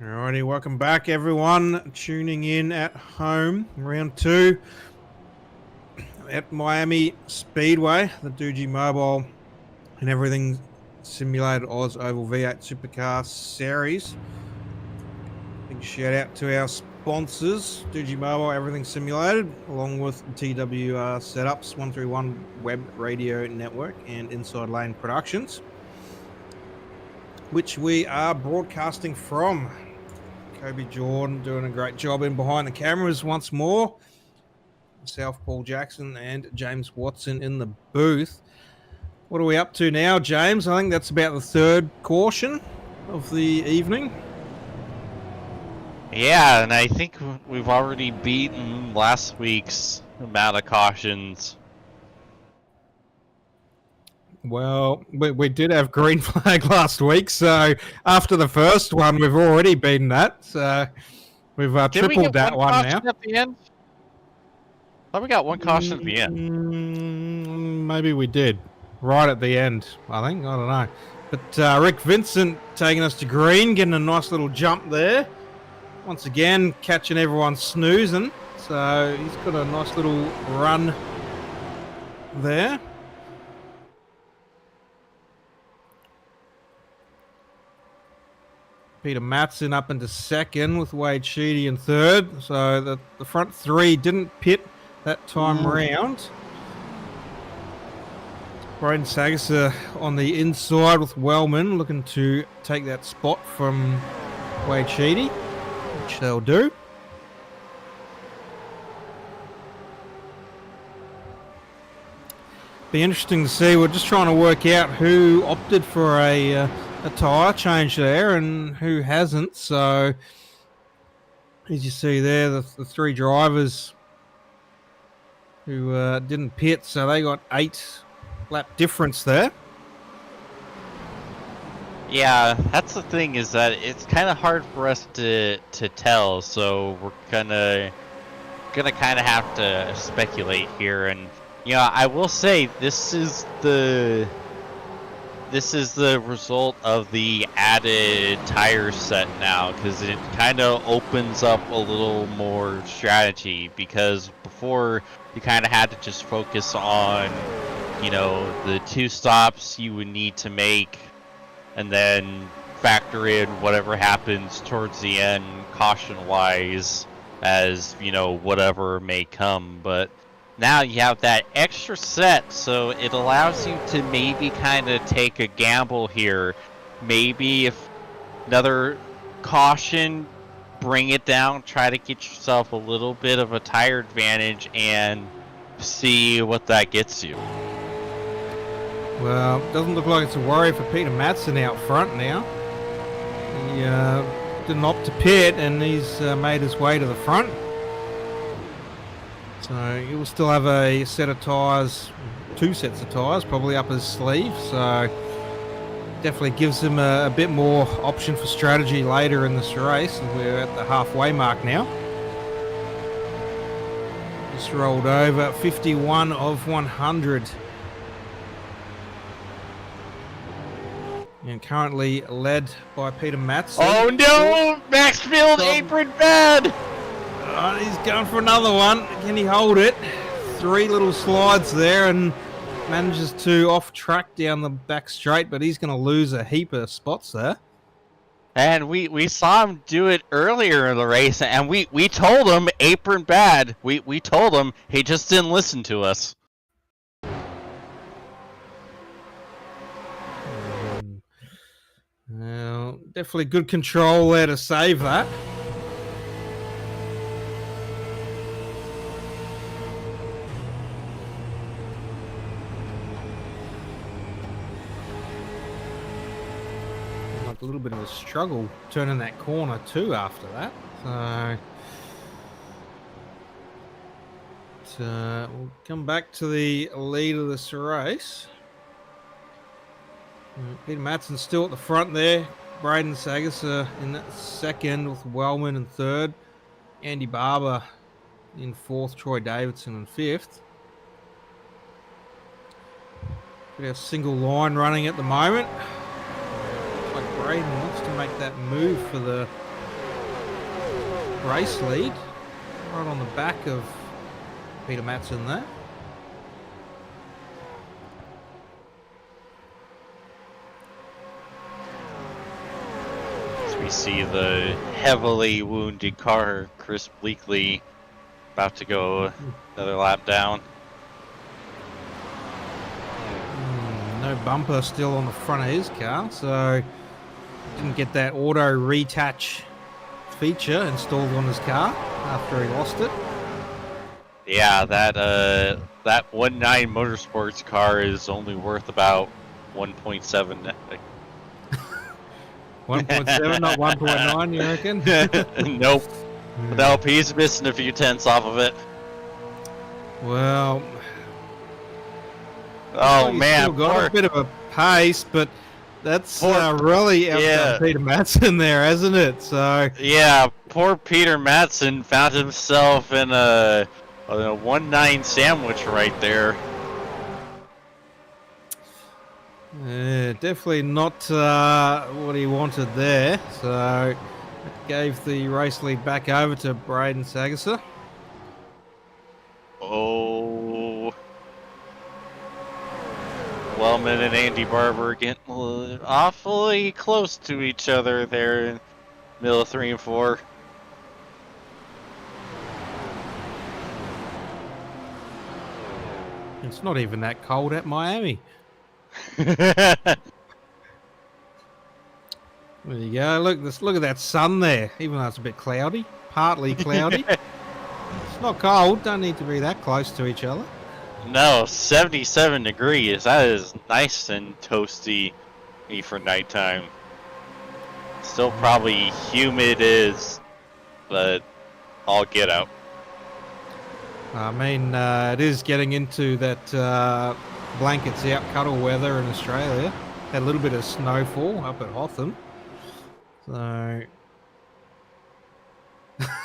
Alrighty, welcome back everyone tuning in at home. Round 2 at Miami Speedway, the Doogie Mobile and everything simulated OzOvals V8 Supercar Series. Big shout out to our sponsors, Doogie Mobile, everything simulated, along with TWR Setups, 131 Web Radio Network, and Inside Lane Productions, which we are broadcasting from. Kobe Jordan doing a great job in behind the cameras once more. Myself, Paul Jackson, and James Watson in the booth. What are we up to now, James? I think that's about the third caution of the evening. Yeah, and I think we've already beaten last week's amount of cautions. Well, we did have green flag last week, so after the first one, we've already beaten that. So we've tripled that one now. At the end? I thought we got one caution at the end. Maybe we did. Right at the end, I think. I don't know. But Rick Vincent taking us to green, getting a nice little jump there. Once again, catching everyone snoozing. So he's got a nice little run there. Peter Matson up into second with Wade Sheedy in third. So the front three didn't pit that time round. Braden Sagasser on the inside with Wellman looking to take that spot from Wade Sheedy, which they'll do. Be interesting to see. We're just trying to work out who opted for a tyre change there and who hasn't. So as you see there, the three drivers who didn't pit, so they got 8 lap difference there. Yeah, that's the thing, is that it's kind of hard for us to tell, so we're gonna kind of have to speculate here. And I will say this is the result of the added tire set now, because it kind of opens up a little more strategy, because before you kind of had to just focus on the 2 stops you would need to make and then factor in whatever happens towards the end caution wise as whatever may come. But now you have that extra set, so it allows you to maybe kind of take a gamble here. Maybe if another caution, bring it down, try to get yourself a little bit of a tire advantage and see what that gets you. Well, doesn't look like it's a worry for Peter Matson out front now. He didn't opt to pit, and he's made his way to the front. So he will still have a set of tyres, 2 sets of tyres, probably up his sleeve. So definitely gives him a bit more option for strategy later in this race. We're at the halfway mark now. Just rolled over 51 of 100. And currently led by Peter Matson. Oh no! Maxfield apron bad! He's going for another one. Can he hold it? 3 little slides there and manages to off track down the back straight, but he's going to lose a heap of spots there. And we saw him do it earlier in the race, and we told him apron bad. We told him, he just didn't listen to us. Well, definitely good control there to save that. Like a little bit of a struggle turning that corner too after that. So we'll come back to the lead of this race. Peter Matson still at the front there. Braden Sagasser in that second with Wellman in third. Andy Barber in fourth. Troy Davidson in fifth. We have single line running at the moment. Looks like Braden wants to make that move for the race lead. Right on the back of Peter Matson there. we see the heavily wounded car, Chris Bleakley, about to go another lap down. No bumper still on the front of his car, so didn't get that auto retouch feature installed on his car after he lost it. Yeah, that 1.9 Motorsports car is only worth about 1.7. 1.7, not 1.9, you reckon? Nope. Nope, he's missing a few tenths off of it. Well, Oh he's man, still got a bit of a pace, but that's really outdone yeah. Peter Madsen there, hasn't it? So yeah, poor Peter Madsen found himself in a 1.9 sandwich right there. definitely not what he wanted there. So gave the race lead back over to Braden Sagasser. Oh. Wellman and Andy Barber getting awfully close to each other there in middle of 3 and 4. It's not even that cold at Miami. There you go. Look at that sun there. Even though it's a bit cloudy, partly cloudy. It's not cold. Don't need to be that close to each other. No, 77 degrees. That is nice and toasty for nighttime. Still probably humid as, but I'll get out. I mean, it is getting into that blankets out cuddle weather in Australia. Had a little bit of snowfall up at Hotham. So,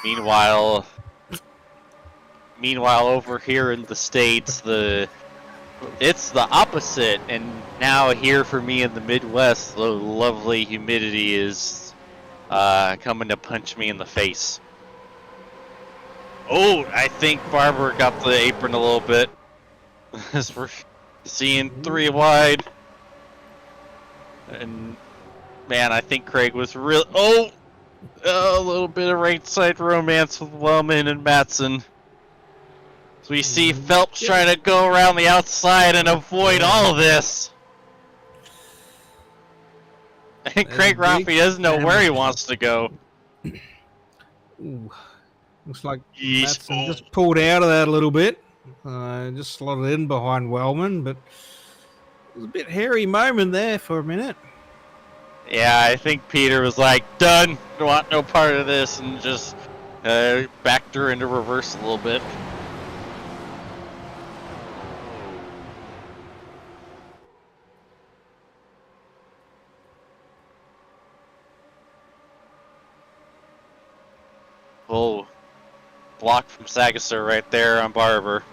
Meanwhile, over here in the States, it's the opposite, and now here for me in the Midwest, the lovely humidity is coming to punch me in the face. Oh, I think Barber got the apron a little bit. As we're seeing 3 wide. And man, I think Craig was real. Oh, a little bit of right side romance with Wellman and Madsen. So we see Phelps trying to go around the outside and avoid all of this. And Craig Roffey doesn't know where he wants to go. ooh, looks like Madsen just pulled out of that a little bit. Just slotted in behind Wellman, but it was a bit hairy moment there for a minute. Yeah, I think Peter was like, done, don't want no part of this, and just backed her into reverse a little bit. Oh, block from Sagasser right there on Barber.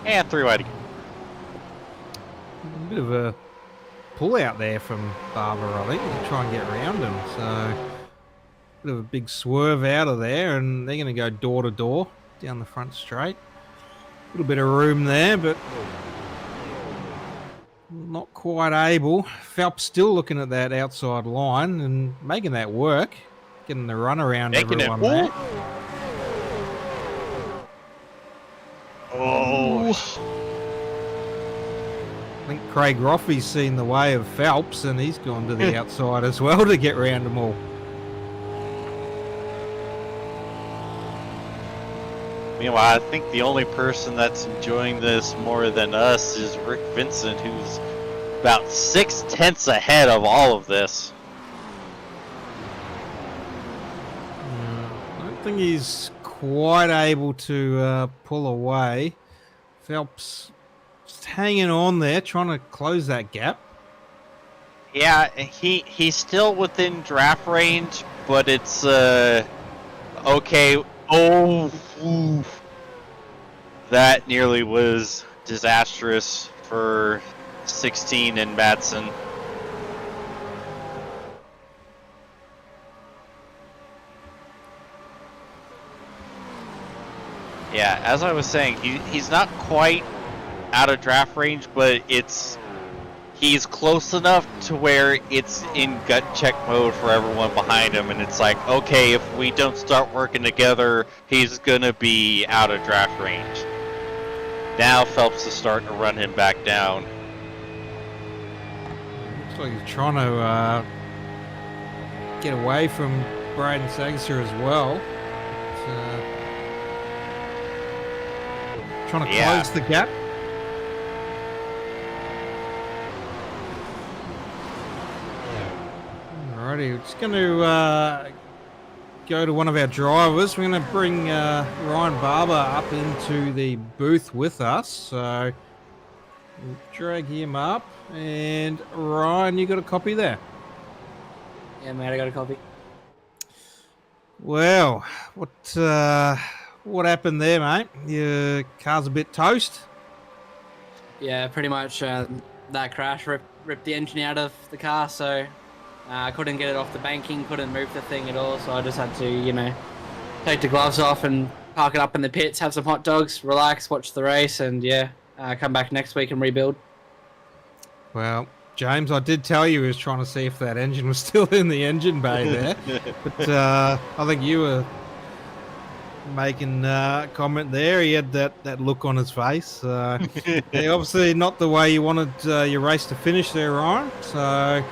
And 3 wide again. A bit of a pull out there from Barber, I think, to try and get around him. So, bit of a big swerve out of there, and they're going to go door to door down the front straight. A little bit of room there, but not quite able. Phelps still looking at that outside line and making that work, getting the run around everyone there. Oh. I think Craig Roffey's seen the way of Phelps, and he's gone to the outside as well to get round them all. Meanwhile, I think the only person that's enjoying this more than us is Rick Vincent, who's about 6/10 ahead of all of this. I don't think he's quite able to pull away. Phelps just hanging on there, trying to close that gap. Yeah, he's still within draft range, but it's okay. Oh, oof. That nearly was disastrous for 16 and Madsen. Yeah, as I was saying, he's not quite out of draft range, but it's he's close enough to where it's in gut check mode for everyone behind him, and it's like, okay, if we don't start working together, he's gonna be out of draft range. Now Phelps is starting to run him back down. Looks like he's trying to get away from Braden Sagasser as well. Trying to close the gap. Alrighty, we're just going to go to one of our drivers. We're going to bring Ryan Barber up into the booth with us. So we'll drag him up. And Ryan, you got a copy there? Yeah, mate, I got a copy. Well, what happened there, mate? Your car's a bit toast? Yeah, pretty much that crash ripped the engine out of the car, so I couldn't get it off the banking, couldn't move the thing at all, so I just had to, take the gloves off and park it up in the pits, have some hot dogs, relax, watch the race, and come back next week and rebuild. Well, James, I did tell you he was trying to see if that engine was still in the engine bay there, but I think you were making a comment there. He had that look on his face. Obviously not the way you wanted your race to finish there, Ryan, so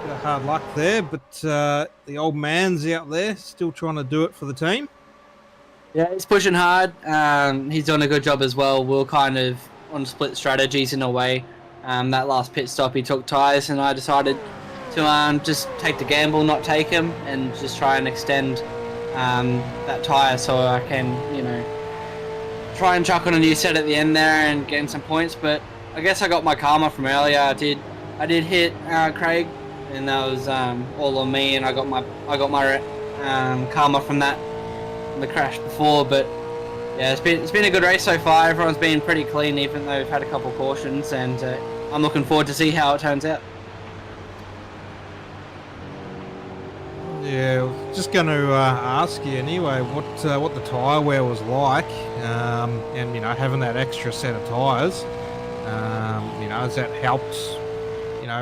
bit of hard luck there, but the old man's out there still trying to do it for the team. Yeah, he's pushing hard. He's doing a good job as well. We're kind of on split strategies in a way. That last pit stop, he took tyres, and I decided to just take the gamble, not take him, and just try and extend that tyre so I can, try and chuck on a new set at the end there and gain some points. But I guess I got my karma from earlier. I did hit Craig, and that was all on me, and I got my karma from the crash before. But yeah, it's been a good race so far. Everyone's been pretty clean, even though we've had a couple cautions, and I'm looking forward to see how it turns out. Yeah, just going to ask you anyway what the tyre wear was like, and having that extra set of tyres, has that helped,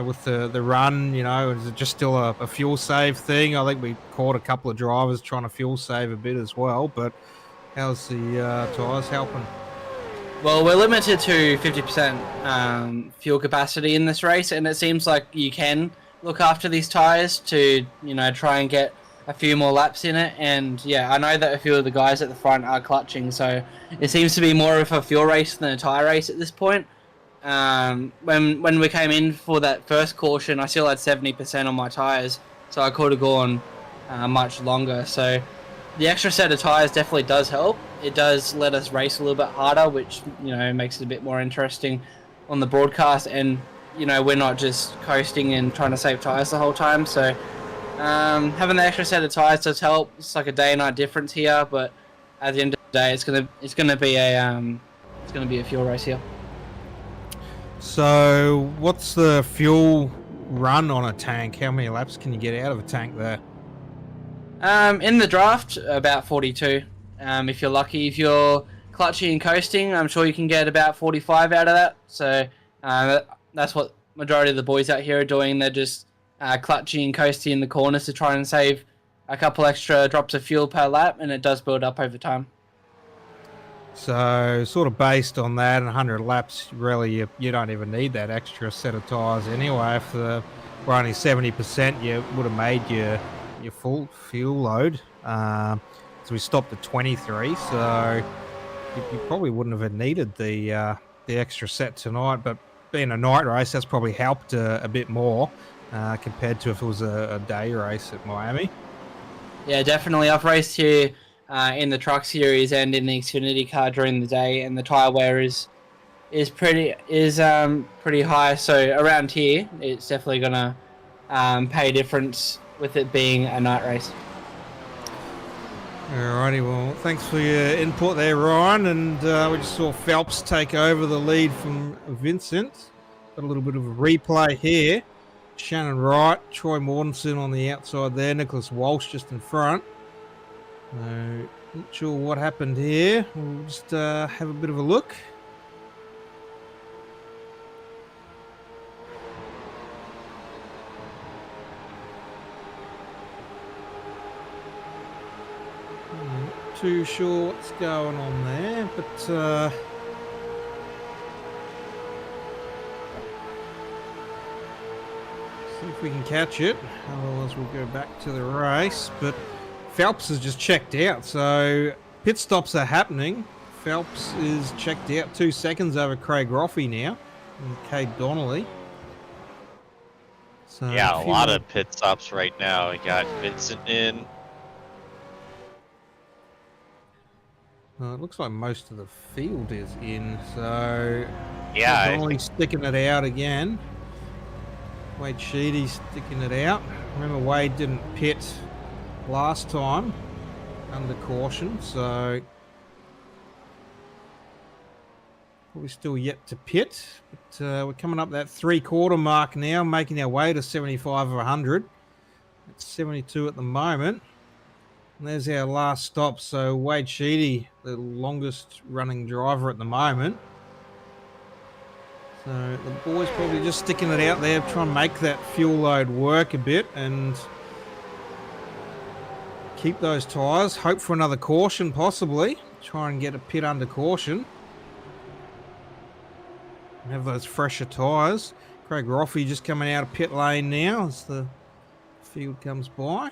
with the run? Is it just still a fuel save thing? I think we caught a couple of drivers trying to fuel save a bit as well, but how's the tyres helping? Well, we're limited to 50% fuel capacity in this race, and it seems like you can look after these tyres to, try and get a few more laps in it. And yeah, I know that a few of the guys at the front are clutching, so it seems to be more of a fuel race than a tyre race at this point. When we came in for that first caution, I still had 70% on my tyres, so I could have gone much longer. So the extra set of tyres definitely does help. It does let us race a little bit harder, which makes it a bit more interesting on the broadcast. And we're not just coasting and trying to save tyres the whole time. So having the extra set of tyres does help. It's like a day and night difference here, but at the end of the day, it's gonna be a fuel race here. So what's the fuel run on a tank? How many laps can you get out of a tank there? In the draft, about 42. If you're lucky, if you're clutchy and coasting, I'm sure you can get about 45 out of that. So that's what majority of the boys out here are doing. They're just clutchy and coasting in the corners to try and save a couple extra drops of fuel per lap, and it does build up over time. So sort of based on that, 100 laps, really you don't even need that extra set of tyres anyway. If we're only 70%, you would have made your full fuel load. So we stopped at 23, so you probably wouldn't have needed the extra set tonight. But being a night race, that's probably helped a bit more compared to if it was a day race at Miami. Yeah, definitely. I've raced here in the truck series and in the Xfinity car during the day, and the tyre wear is pretty high. So around here, it's definitely gonna pay difference with it being a night race. Alrighty, well, thanks for your input there, Ryan. And we just saw Phelps take over the lead from Vincent. Got a little bit of a replay here. Shannon Wright, Troy Mortensen on the outside there, Nicholas Walsh just in front. Not sure what happened here. We'll just have a bit of a look. Not too sure what's going on there, but see if we can catch it. Otherwise, we'll go back to the race. But Phelps has just checked out, so pit stops are happening. Phelps is checked out, 2 seconds over Craig Roffey now, and Cade Donnelly. So Yeah, a lot of pit stops right now. We got Vincent in. It looks like most of the field is in, so Yeah, Donnelly sticking it out again. Wade Sheedy sticking it out. Remember, Wade didn't pit last time under caution, so probably still yet to pit. But we're coming up that 3/4 mark now, making our way to 75 of 100. It's 72 at the moment. And there's our last stop. So Wade Sheedy, the longest running driver at the moment. So the boys probably just sticking it out there, trying to make that fuel load work a bit and keep those tyres. Hope for another caution, possibly. Try and get a pit under caution. Have those fresher tyres. Craig Roffey just coming out of pit lane now as the field comes by.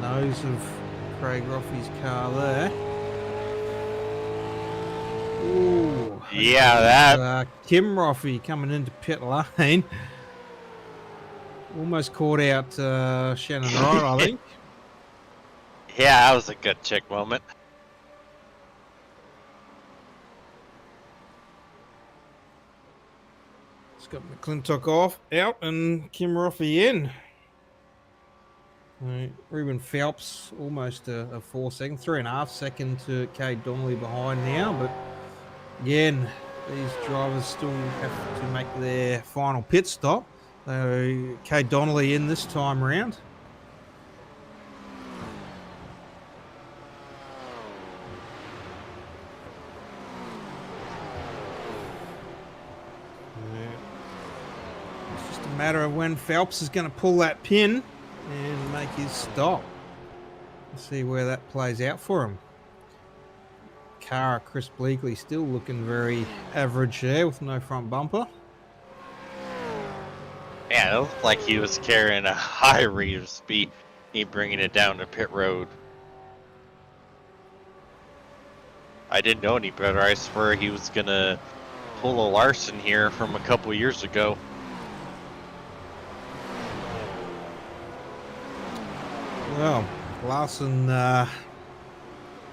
Nose of Craig Roffey's car there. Ooh. Yeah, that. Kim Roffey coming into pit lane. Almost caught out Shannon Wright, I think. Yeah, that was a good check moment. It's got McClintock off, out, and Kim Roffey in. Ruben Phelps almost a 4 second, 3.5 second to Cade Donnelly behind now, but again, these drivers still have to make their final pit stop. So Cade Donnelly in this time round. It's just a matter of when Phelps is going to pull that pin and make his stop. Let's see where that plays out for him. Car, Chris Bleakley still looking very average there with no front bumper. Yeah, it looked like he was carrying a high rate of speed, bringing it down to pit road. I didn't know any better. I swear he was gonna pull a Larson here from a couple years ago. Well, Larson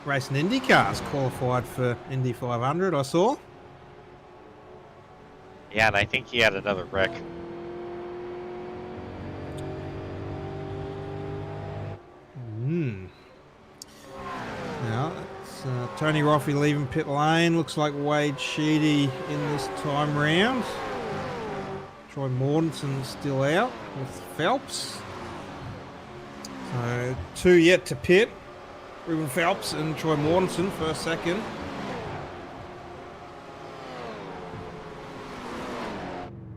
racing Indy cars, qualified for Indy 500, I saw. Yeah, and I think he had another wreck. Now, it's Tony Roffey leaving pit lane. Looks like Wade Sheedy in this time round. Troy Mortensen still out with Phelps. So 2 yet to pit. Ruben Phelps and Troy Mortensen for a second.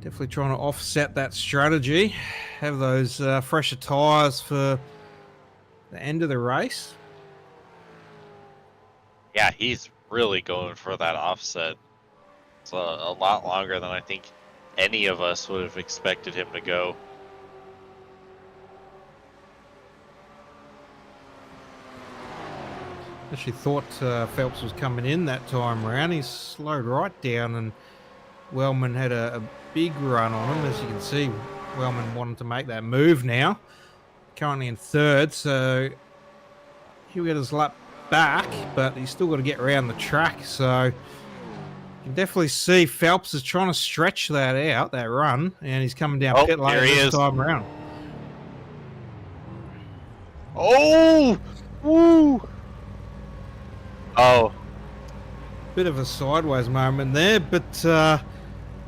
Definitely trying to offset that strategy. Have those fresher tyres for the end of the race. Yeah, he's really going for that offset. It's a lot longer than I think any of us would have expected him to go. Actually thought Phelps was coming in that time around. He slowed right down and Wellman had a big run on him. As you can see, Wellman wanted to make that move now. Currently in third, so he'll get his lap back, but he's still got to get around the track. So you can definitely see Phelps is trying to stretch that out, that run, and he's coming down pit lane this time around. Oh! Woo! Oh. Bit of a sideways moment there, but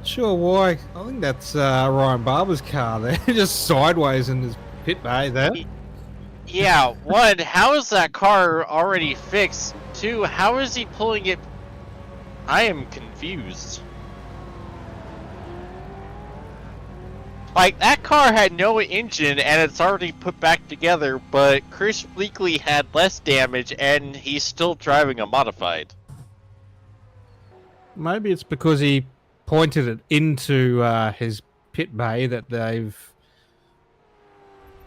sure why. I think that's Ryan Barber's car there, just sideways in his pit bay there. Yeah, one, how is that car already fixed? Two, how is he pulling it? I am confused. Like, that car had no engine and it's already put back together, but Chris Bleakley had less damage and he's still driving a modified. Maybe it's because he pointed it into his pit bay that they've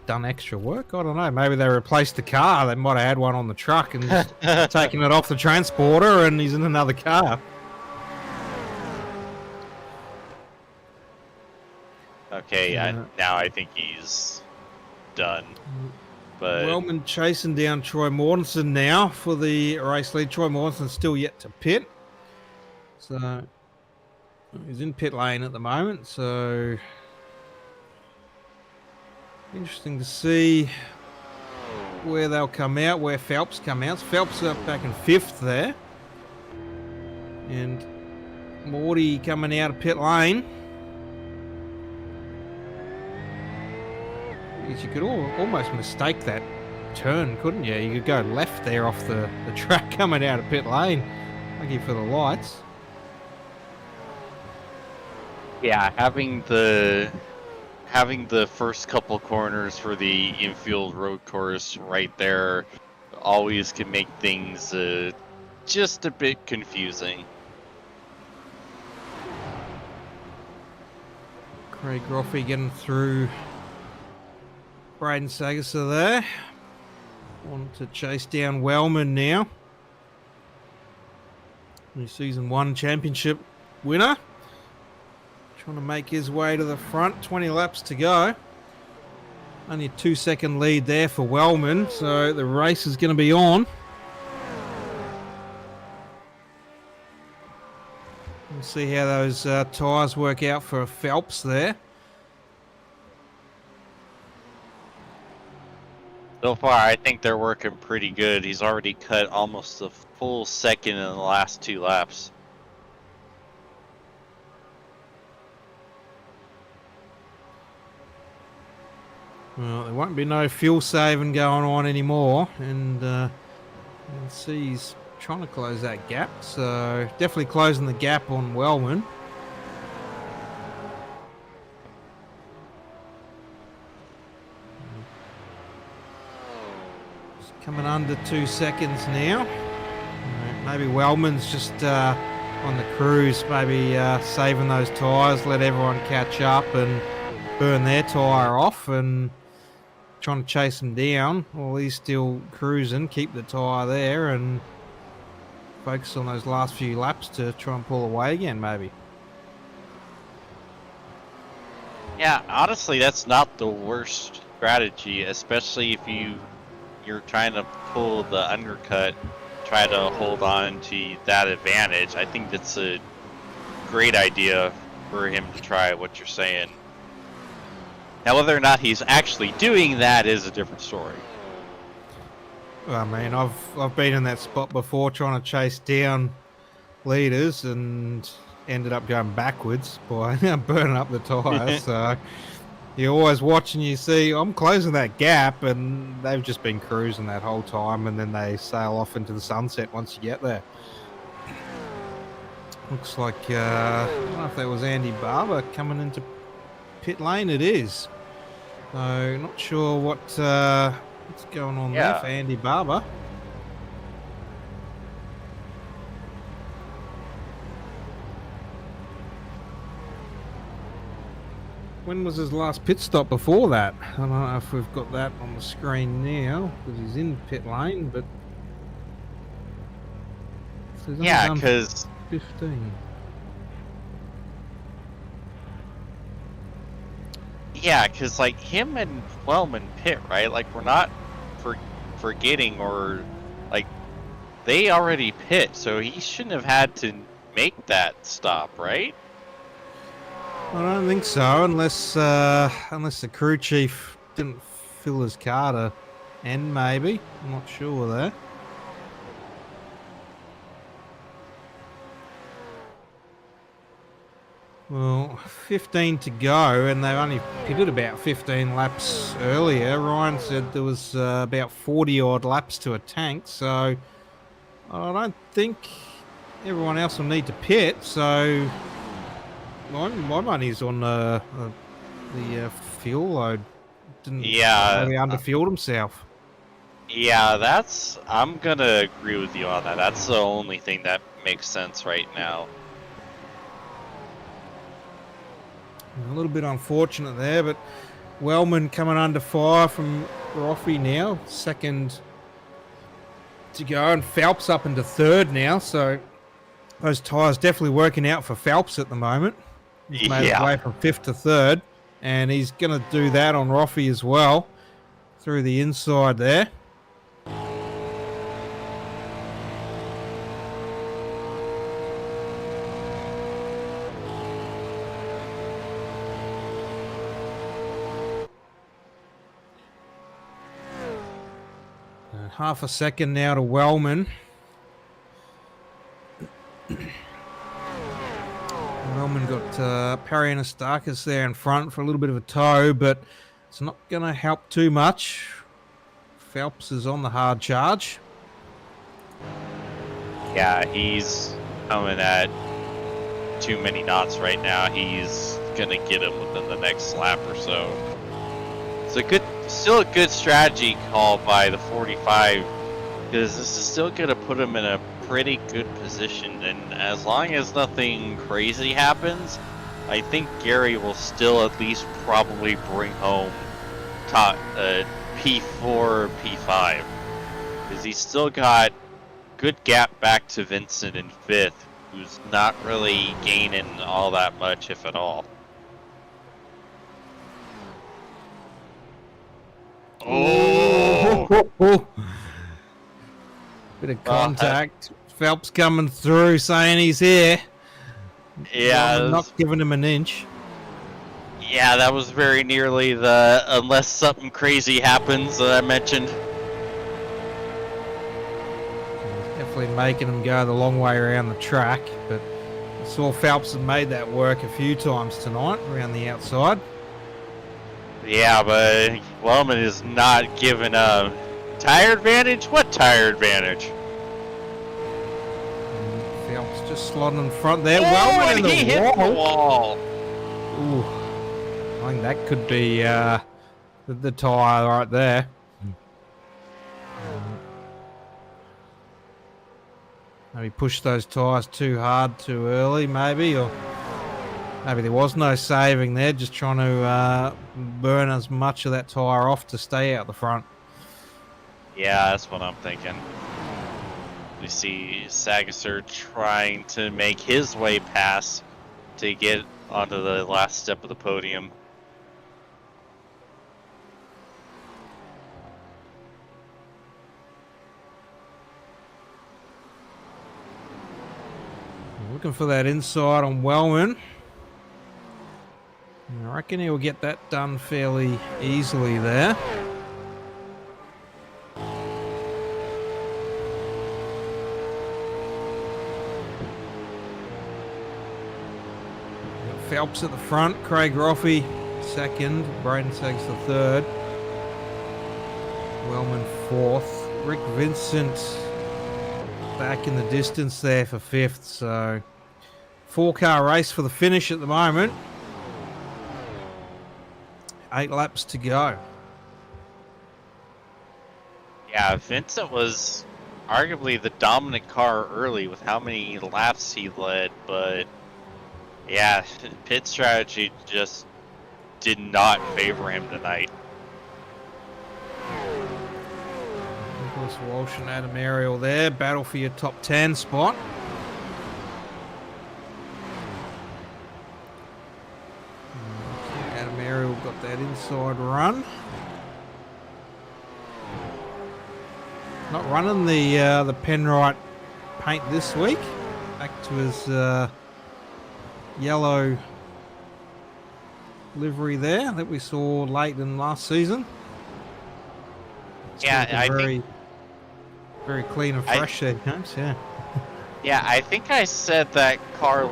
done extra work. I don't know. Maybe they replaced the car. They might have had one on the truck and he's taken it off the transporter and he's in another car. Okay, now I think he's done. But Wellman chasing down Troy Mortensen now for the race lead. Troy Mortensen's still yet to pit. So he's in pit lane at the moment. So interesting to see where they'll come out, where Phelps come out. Phelps up back in 5th there. And Morty coming out of pit lane. You could almost mistake that turn, couldn't you? You could go left there off the track coming out of pit lane. Lucky for the lights. yeah, having the first couple corners for the infield road course right there always can make things just a bit confusing. Craig Roffey getting through Braden Sagasa there. Want to chase down Wellman now. New season 1 championship winner. Trying to make his way to the front. 20 laps to go. Only a 2-second lead there for Wellman. So the race is going to be on. We'll see how those tyres work out for Phelps there. So far, I think they're working pretty good. He's already cut almost a full second in the last 2 laps. Well, there won't be no fuel saving going on anymore, and you can see he's trying to close that gap. So definitely closing the gap on Wellman. Coming under 2 seconds now. Maybe Wellman's just on the cruise, maybe saving those tyres, let everyone catch up and burn their tyre off and trying to chase him down while he's still cruising, keep the tyre there and focus on those last few laps to try and pull away again, maybe. Yeah, honestly, that's not the worst strategy, especially if you're trying to pull the undercut, try to hold on to that advantage. I think that's a great idea for him to try what you're saying. Now, whether or not he's actually doing that is a different story. Well, I mean, I've been in that spot before trying to chase down leaders and ended up going backwards by burning up the tyres. So you're always watching, you see, I'm closing that gap, and they've just been cruising that whole time, and then they sail off into the sunset once you get there. Looks like, I don't know if that was Andy Barber coming into pit lane. It is. So, not sure what's going on there for Andy Barber. When was his last pit stop before that? I don't know if we've got that on the screen now, because he's in pit lane, but... So yeah, because... 15. Yeah, because, like, him and Wellman pit, right? Like, we're not forgetting or, like, they already pit, so he shouldn't have had to make that stop, right? I don't think so, unless the crew chief didn't fill his car to end, maybe. I'm not sure there. Well, 15 to go, and they've only pitted about 15 laps earlier. Ryan said there was about 40-odd laps to a tank, so I don't think everyone else will need to pit, so my money's on the fuel load. Didn't Yeah. really underfueled himself. Yeah, I'm gonna agree with you on that. That's the only thing that makes sense right now. A little bit unfortunate there, but Wellman coming under fire from Roffey now. Second to go, and Phelps up into third now. So those tyres definitely working out for Phelps at the moment. He's made his way from fifth to third, and he's going to do that on Roffey as well through the inside there. Half a second now to Wellman. Wellman got Perry and Astakis there in front for a little bit of a tow, but it's not going to help too much. Phelps is on the hard charge. Yeah, he's coming at too many knots right now. He's gonna get him within the next lap or so. It's still a good strategy call by the 45, because this is still gonna put him in a pretty good position, and as long as nothing crazy happens, I think Gary will still at least probably bring home top P4 or P5, because he's still got good gap back to Vincent in fifth, who's not really gaining all that much, if at all. Oh! Bit of contact. Phelps coming through saying he's here. Yeah. Not giving him an inch. Yeah, that was very nearly the unless something crazy happens that I mentioned. Definitely making him go the long way around the track, but I saw Phelps had made that work a few times tonight around the outside. Yeah, but Wellman is not giving a tire advantage. What tire advantage? And Phelps just slotting in front there. Oh, Wellman in and he the hit the wall. wall. Ooh, I think that could be the tire right there. Maybe pushed those tyres too hard too early, maybe, or maybe there was no saving there, just trying to burn as much of that tyre off to stay out the front. Yeah, that's what I'm thinking. We see Sagasser trying to make his way past to get onto the last step of the podium. Looking for that inside on Wellman. I reckon he'll get that done fairly easily there. Phelps at the front, Craig Roffey second, Braden Saggs the third, Wellman fourth, Rick Vincent back in the distance there for fifth. So 4-car race for the finish at the moment. 8 laps to go. Yeah, Vincent was arguably the dominant car early with how many laps he led, but yeah, pit strategy just did not favor him tonight. Nicholas Walsh and Adam Ariel there, battle for your top 10 spot. Adam Ariel got that inside run. Not running the Penrite paint this week. Back to his yellow livery there that we saw late in last season. It's Yeah, I very, think very clean and fresh there, James. Yeah. Yeah, I think I said that car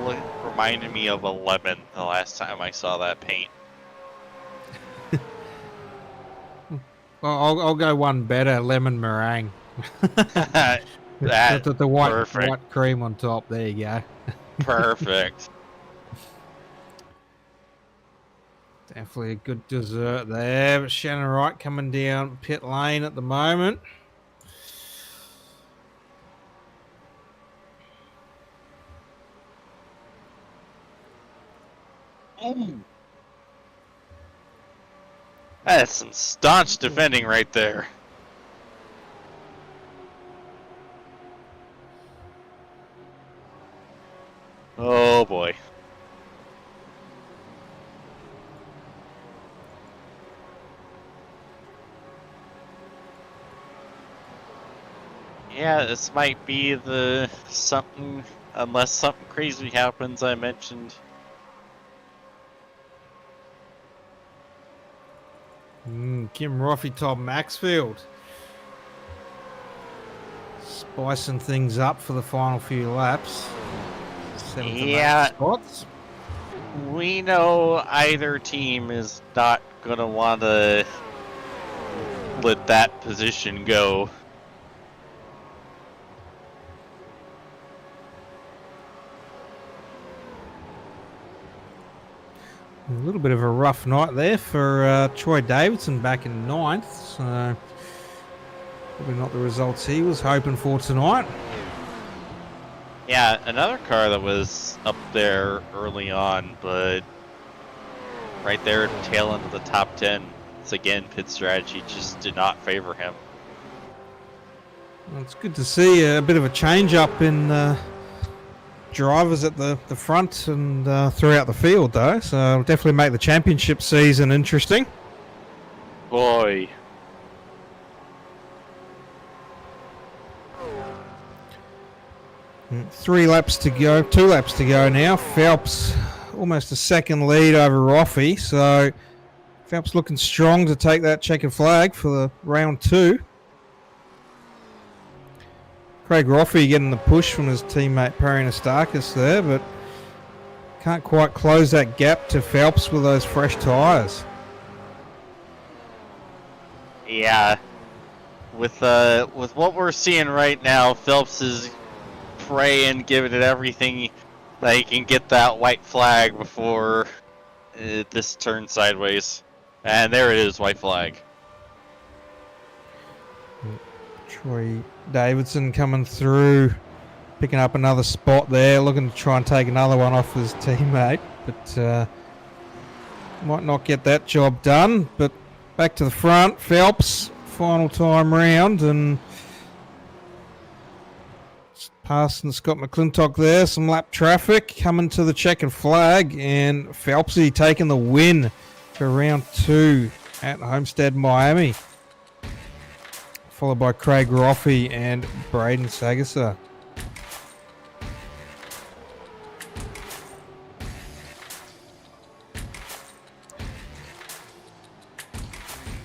reminded me of a lemon the last time I saw that paint. Well, I'll go one better, lemon meringue. That the white perfect. white cream on top. There you go. Perfect. Definitely a good dessert there. But Shannon Wright coming down pit lane at the moment. That's some staunch defending right there. Oh boy. Yeah, this might be the something, unless something crazy happens, I mentioned. Kim Roffey, Tom Maxfield. Spicing things up for the final few laps. 7th and 8th spots. We know either team is not going to want to let that position go. A little bit of a rough night there for Troy Davidson back in 9th. So probably not the results he was hoping for tonight. Yeah, another car that was up there early on, but right there, tail end of the top 10. It's again, pit strategy just did not favor him. Well, it's good to see a bit of a change up in drivers at the front and throughout the field, though. So it'll definitely make the championship season interesting. Boy. Two laps to go now. Phelps almost a second lead over Roffey, so Phelps looking strong to take that checkered flag for the round 2. Craig Roffey getting the push from his teammate Perry Nastakis there, but can't quite close that gap to Phelps with those fresh tyres. Yeah, with what we're seeing right now, Phelps is praying, giving it everything that he can get that white flag before this turns sideways. And there it is, white flag. Troy Davidson coming through, picking up another spot there, looking to try and take another one off his teammate, but might not get that job done. But back to the front, Phelps, final time round, and passing Scott McClintock there, some lap traffic coming to the checkered flag, and Phelpsy taking the win for round 2 at Homestead-Miami, followed by Craig Roffey and Braden Sagasa.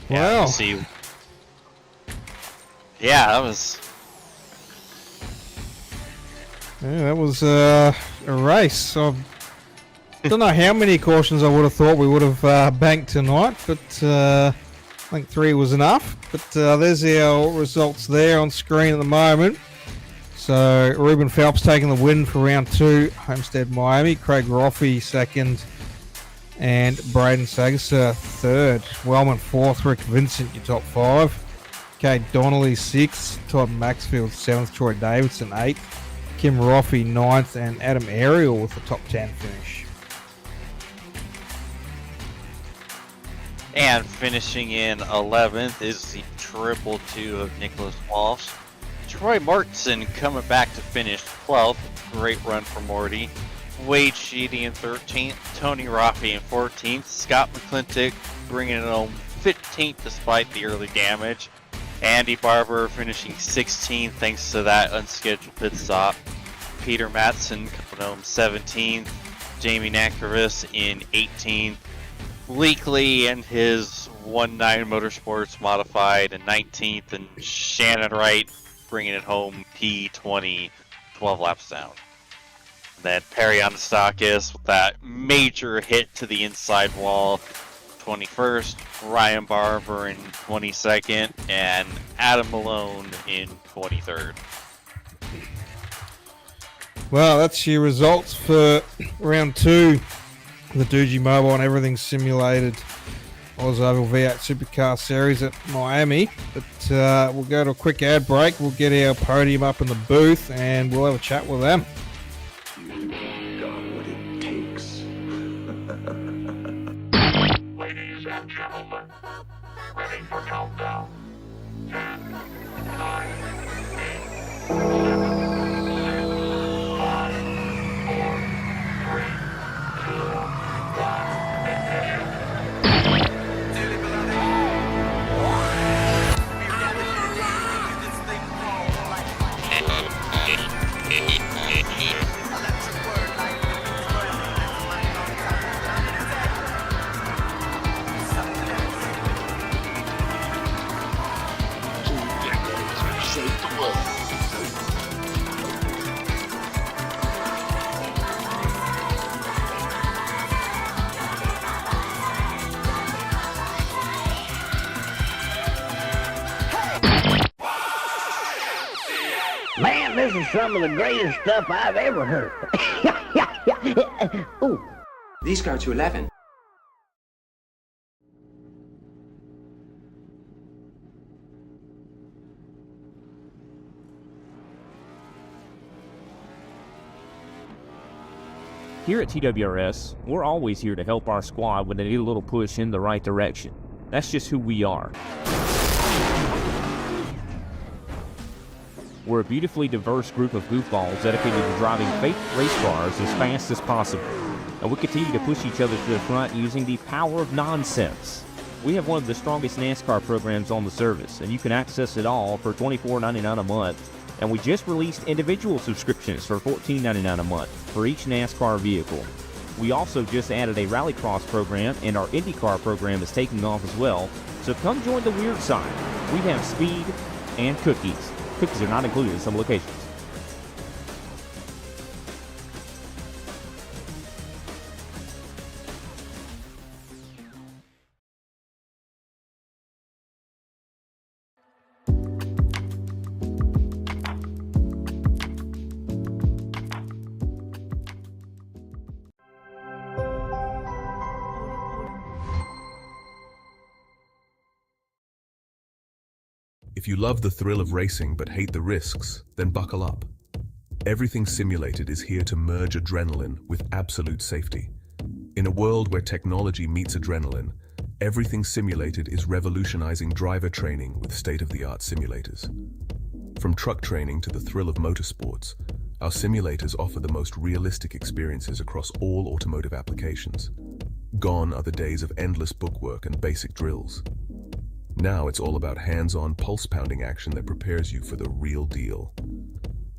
Yeah, Wow. see. Yeah, that was a race. I don't know how many cautions I would have thought we would have banked tonight, but I think 3 was enough. But there's our results there on screen at the moment. So Ruben Phelps taking the win for round 2, Homestead-Miami. Craig Roffey second, and Braden Sagasa third. Wellman 4th, Rick Vincent your top 5. Kate Donnelly 6th, Todd Maxfield 7th, Troy Davidson 8th, Kim Roffey 9th, and Adam Ariel with the top 10 finish. And finishing in 11th is the triple 2 of Nicholas Walsh. Troy Martinson coming back to finish 12th. Great run for Morty. Wade Sheedy in 13th. Tony Roffey in 14th. Scott McClintock bringing it home 15th despite the early damage. Andy Barber finishing 16th thanks to that unscheduled pit stop. Peter Matson coming home 17th. Jamie Nakravis in 18th. Leakley and his 1.9 Motorsports modified in 19th, and Shannon Wright bringing it home P20, 12 laps down. Then Perry Anastakis with that major hit to the inside wall, 21st. Ryan Barber in 22nd, and Adam Malone in 23rd. Well, that's your results for round 2 the Doogie Mobile and Everything Simulated OzOvals V8 Supercar Series at Miami. But we'll go to a quick ad break. We'll get our podium up in the booth and we'll have a chat with them. Got what it takes. Ladies and gentlemen, ready for countdown. 10, 9, 8, 7, 6, 5, 4, 3, 2, 1, ignition. Man, this is some of the greatest stuff I've ever heard. Ooh. These go to 11. Here at TWRS, we're always here to help our squad when they need a little push in the right direction. That's just who we are. We're a beautifully diverse group of goofballs dedicated to driving fake race cars as fast as possible. And we continue to push each other to the front using the power of nonsense. We have one of the strongest NASCAR programs on the service, and you can access it all for $24.99 a month. And we just released individual subscriptions for $14.99 a month for each NASCAR vehicle. We also just added a Rallycross program, and our IndyCar program is taking off as well. So come join the weird side. We have speed and cookies. Cookies are not included in some locations. If you love the thrill of racing but hate the risks, then buckle up. Everything Simulated is here to merge adrenaline with absolute safety. In a world where technology meets adrenaline, Everything Simulated is revolutionizing driver training with state-of-the-art simulators. From truck training to the thrill of motorsports, our simulators offer the most realistic experiences across all automotive applications. Gone are the days of endless bookwork and basic drills. Now it's all about hands-on, pulse-pounding action that prepares you for the real deal.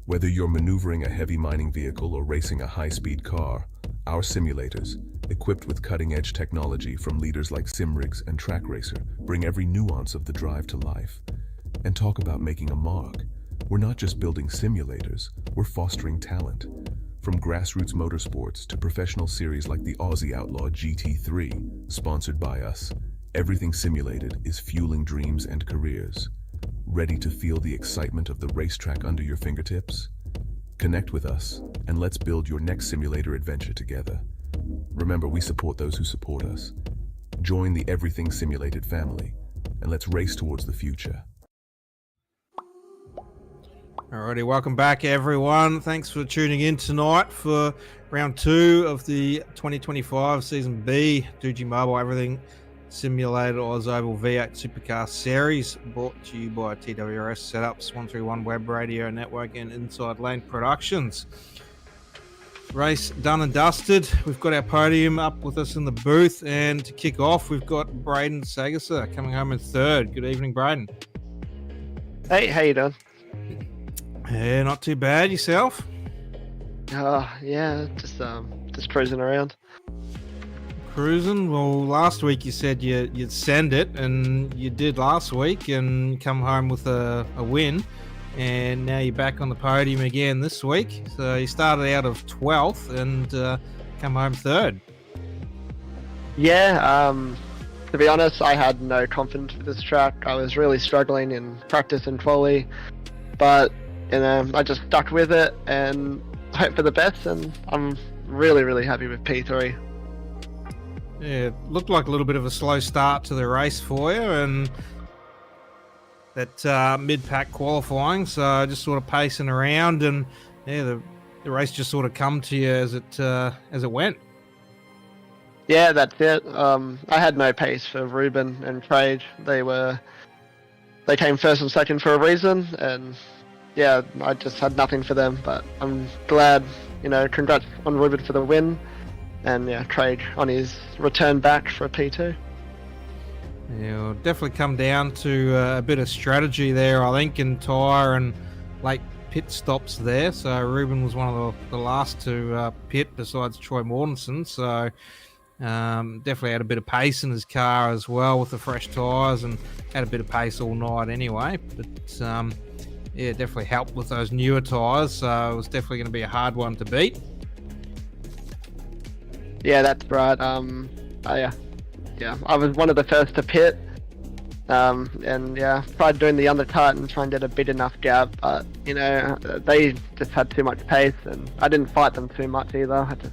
Whether you're maneuvering a heavy mining vehicle or racing a high-speed car, our simulators, equipped with cutting-edge technology from leaders like Simrigs and Track Racer, bring every nuance of the drive to life. And talk about making a mark. We're not just building simulators, we're fostering talent. From grassroots motorsports to professional series like the Aussie Outlaw GT3, sponsored by us, Everything Simulated is fueling dreams and careers. Ready to feel the excitement of the racetrack under your fingertips? Connect with us, and let's build your next simulator adventure together. Remember, we support those who support us. Join the Everything Simulated family, and let's race towards the future. Alrighty, welcome back everyone. Thanks for tuning in tonight for round 2 of the 2025 Season B Doogie Mobile Everything Simulated OzOvals V8 Supercar Series, brought to you by TWRS Setups, 131 Web Radio Network and Inside Lane Productions. Race done and dusted. We've got our podium up with us in the booth, and to kick off, we've got Braden Sagasa coming home in third. Good evening, Braden. Hey, how you doing? Yeah, not too bad. Yourself? Yeah, just cruising around. Cruising. Well, last week you said you'd send it, and you did last week, and come home with a win, and now you're back on the podium again this week. So you started out of 12th and come home third. Yeah, to be honest, I had no confidence with this track. I was really struggling in practice and quali, but I just stuck with it and hope for the best, and I'm really, really happy with P3. Yeah, it looked like a little bit of a slow start to the race for you, and that mid-pack qualifying, so just sort of pacing around, and yeah, the race just sort of come to you as it went. Yeah, that's it. I had no pace for Ruben and Craig. They came first and second for a reason, and yeah, I just had nothing for them. But I'm glad, congrats on Ruben for the win, and yeah, Craig on his return back for a P2. Yeah, it'll definitely come down to a bit of strategy there, I think, in tyre and late pit stops there. So Ruben was one of the last to pit besides Troy Mortensen, so definitely had a bit of pace in his car as well with the fresh tyres, and had a bit of pace all night anyway. But yeah, definitely helped with those newer tyres, so it was definitely going to be a hard one to beat. Yeah, that's right. Yeah, I was one of the first to pit, and yeah, tried doing the undercut and trying to get a bit enough gap, but they just had too much pace, and I didn't fight them too much either. I just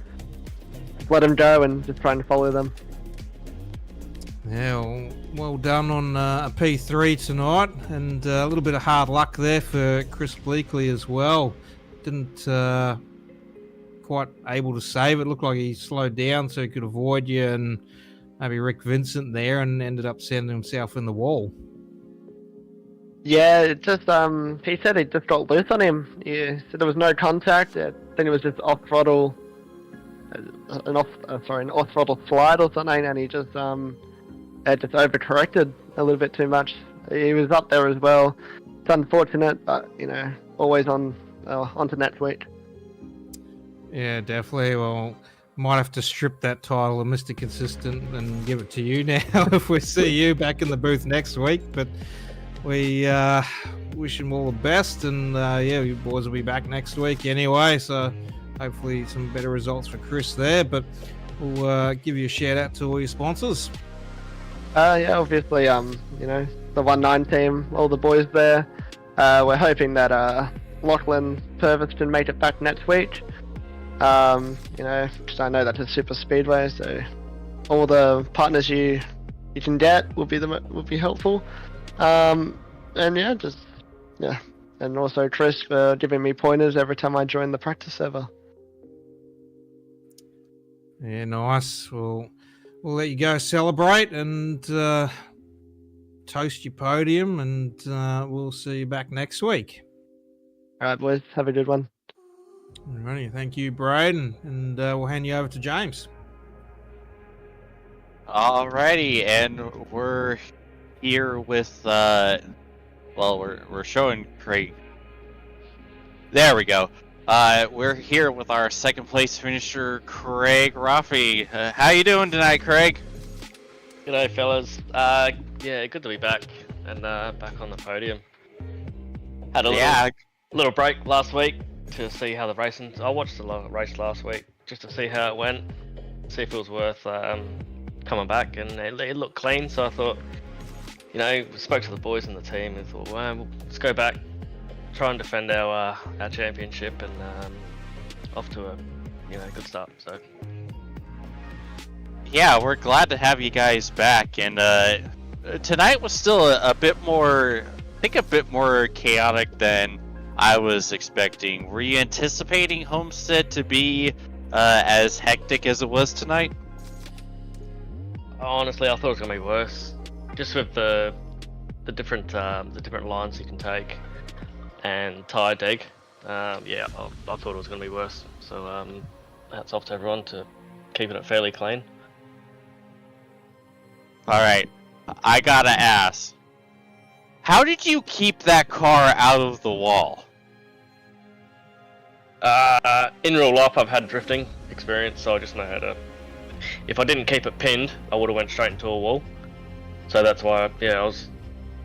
let them go and just trying to follow them. Yeah, well done on a P3 tonight, and a little bit of hard luck there for Chris Bleakley as well. Didn't quite able to save it. Looked like he slowed down so he could avoid you and maybe Rick Vincent there, and ended up sending himself in the wall. Yeah, it just he said it just got loose on him. He said there was no contact. I think it was just off throttle, an off throttle slide or something, and he just just overcorrected a little bit too much. He was up there as well. It's unfortunate, but always on to next week. Yeah, definitely. Well, might have to strip that title of Mr. Consistent and give it to you now if we see you back in the booth next week. But we wish him all the best, and yeah, you boys will be back next week anyway, so hopefully some better results for Chris there. But we'll give you a shout out to all your sponsors. Yeah, obviously, the 1-9 team, all the boys there. We're hoping that Lachlan Purvis can make it back next week. Because I know that's a super speedway, so all the partners you can get will be helpful. And also Chris for giving me pointers every time I join the practice server. Yeah, nice. We'll let you go celebrate and toast your podium, and we'll see you back next week. All right, boys, have a good one. Alrighty, thank you, Braden, and we'll hand you over to James. Alrighty, and we're here with we're showing Craig. There we go. We're here with our second place finisher, Craig Raffy. How you doing tonight, Craig? G'day, fellas. Yeah, good to be back and back on the podium. Had a little break last week to see how the racing. I watched the race last week just to see how it went, see if it was worth coming back, and it looked clean. So I thought, spoke to the boys in the team and thought, well, let's go back, try and defend our championship, and off to a good start. So yeah, we're glad to have you guys back, and tonight was still a bit more, I think, a bit more chaotic than I was expecting. Were you anticipating Homestead to be as hectic as it was tonight? Honestly, I thought it was gonna be worse, just with the different lines you can take and tire dig. I thought it was gonna be worse. So hats off to everyone to keeping it fairly clean. All right, I gotta ask, how did you keep that car out of the wall? In real life, I've had drifting experience, so I just know how to. If I didn't keep it pinned, I would have went straight into a wall. So that's why, I was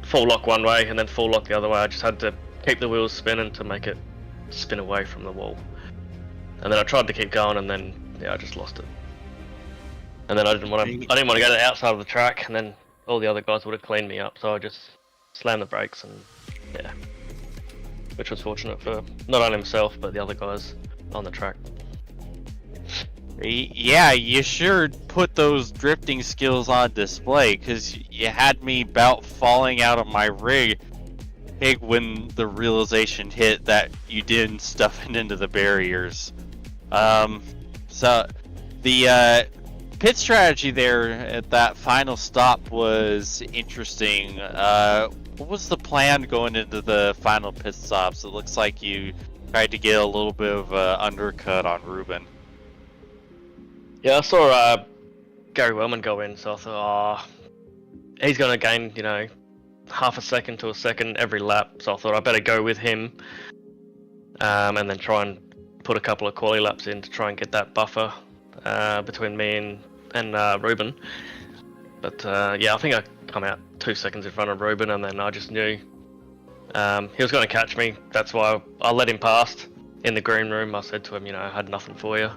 full lock one way and then full lock the other way. I just had to keep the wheels spinning to make it spin away from the wall. And then I tried to keep going, and then I just lost it. And then I didn't want to go to the outside of the track, and then all the other guys would have cleaned me up. So I just slammed the brakes, and which was fortunate for not only himself but the other guys on the track. Yeah, you sure put those drifting skills on display, because you had me about falling out of my rig when the realization hit that you didn't stuff it into the barriers. So the pit strategy there at that final stop was interesting. What was the plan going into the final pit stops? It looks like you tried to get a little bit of undercut on Ruben. Yeah, I saw Gary Wellman go in, so I thought, he's going to gain, half a second to a second every lap. So I thought I better go with him, and then try and put a couple of quali laps in to try and get that buffer between me and Ruben. But yeah, I think I come out 2 seconds in front of Ruben, and then I just knew he was going to catch me. That's why I let him past in the green room. I said to him, I had nothing for you.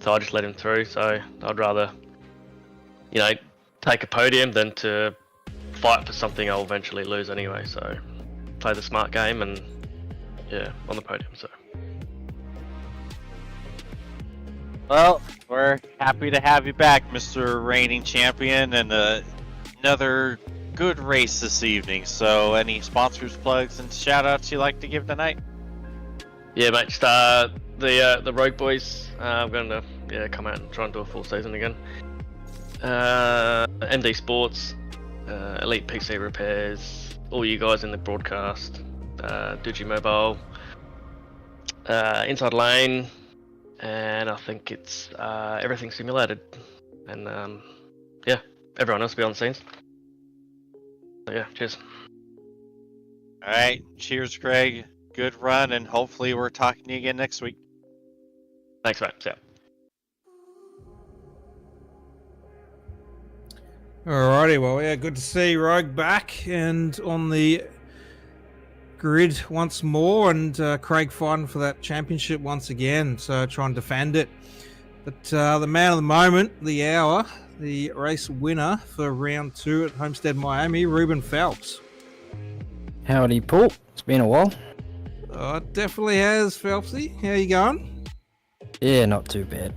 So I just let him through. So I'd rather, take a podium than to fight for something I'll eventually lose anyway. So play the smart game and, yeah, on the podium. So. Well, we're happy to have you back, Mr. Reigning Champion, and another good race this evening. So any sponsors, plugs, and shout-outs you'd like to give tonight? Yeah, mate, just the Rogue Boys. I'm going to come out and try and do a full season again. MD Sports, Elite PC Repairs, all you guys in the broadcast, Digimobile, Inside Lane, and I think it's Everything Simulated. And yeah, everyone else behind the scenes. So yeah, cheers. Alright, cheers, Craig. Good run, and hopefully we're talking to you again next week. Thanks, mate. Yeah. Alrighty, well, yeah, good to see Rogue back and on the grid once more, and Craig fighting for that championship once again, so try and defend it. But the man of the moment, the hour, the race winner for round 2 at Homestead-Miami, Ruben Phelps. Howdy, Paul. It's been a while. Oh, it definitely has, Phelpsy. How you going? Yeah, not too bad.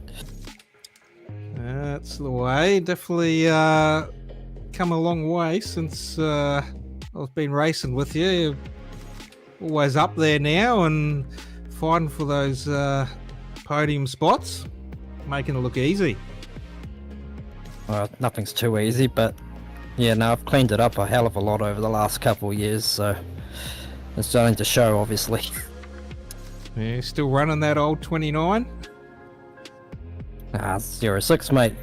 That's the way. Definitely come a long way since I've been racing with you. You're always up there now and fighting for those podium spots, making it look easy. Well, nothing's too easy, but yeah, no, I've cleaned it up a hell of a lot over the last couple of years, so it's starting to show, obviously. Yeah, still running that old 29? Nah, 06, mate.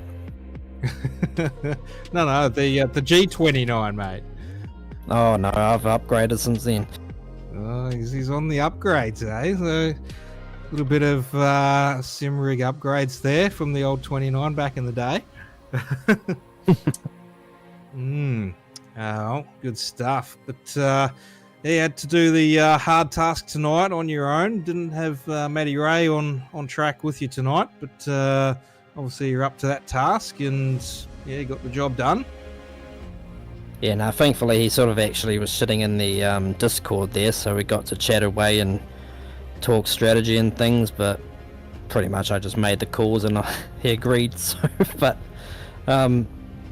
No, the G29, mate. Oh no, I've upgraded since then. Oh, he's on the upgrades, eh? So, a little bit of sim rig upgrades there from the old 29 back in the day. Oh, good stuff. But you had to do the hard task tonight on your own. Didn't have Matty Ray on track with you tonight, but obviously you're up to that task and yeah, you got the job done. Yeah, no, thankfully he sort of actually was sitting in the Discord there, so we got to chat away and talk strategy and things, but pretty much I just made the calls and he agreed. So, but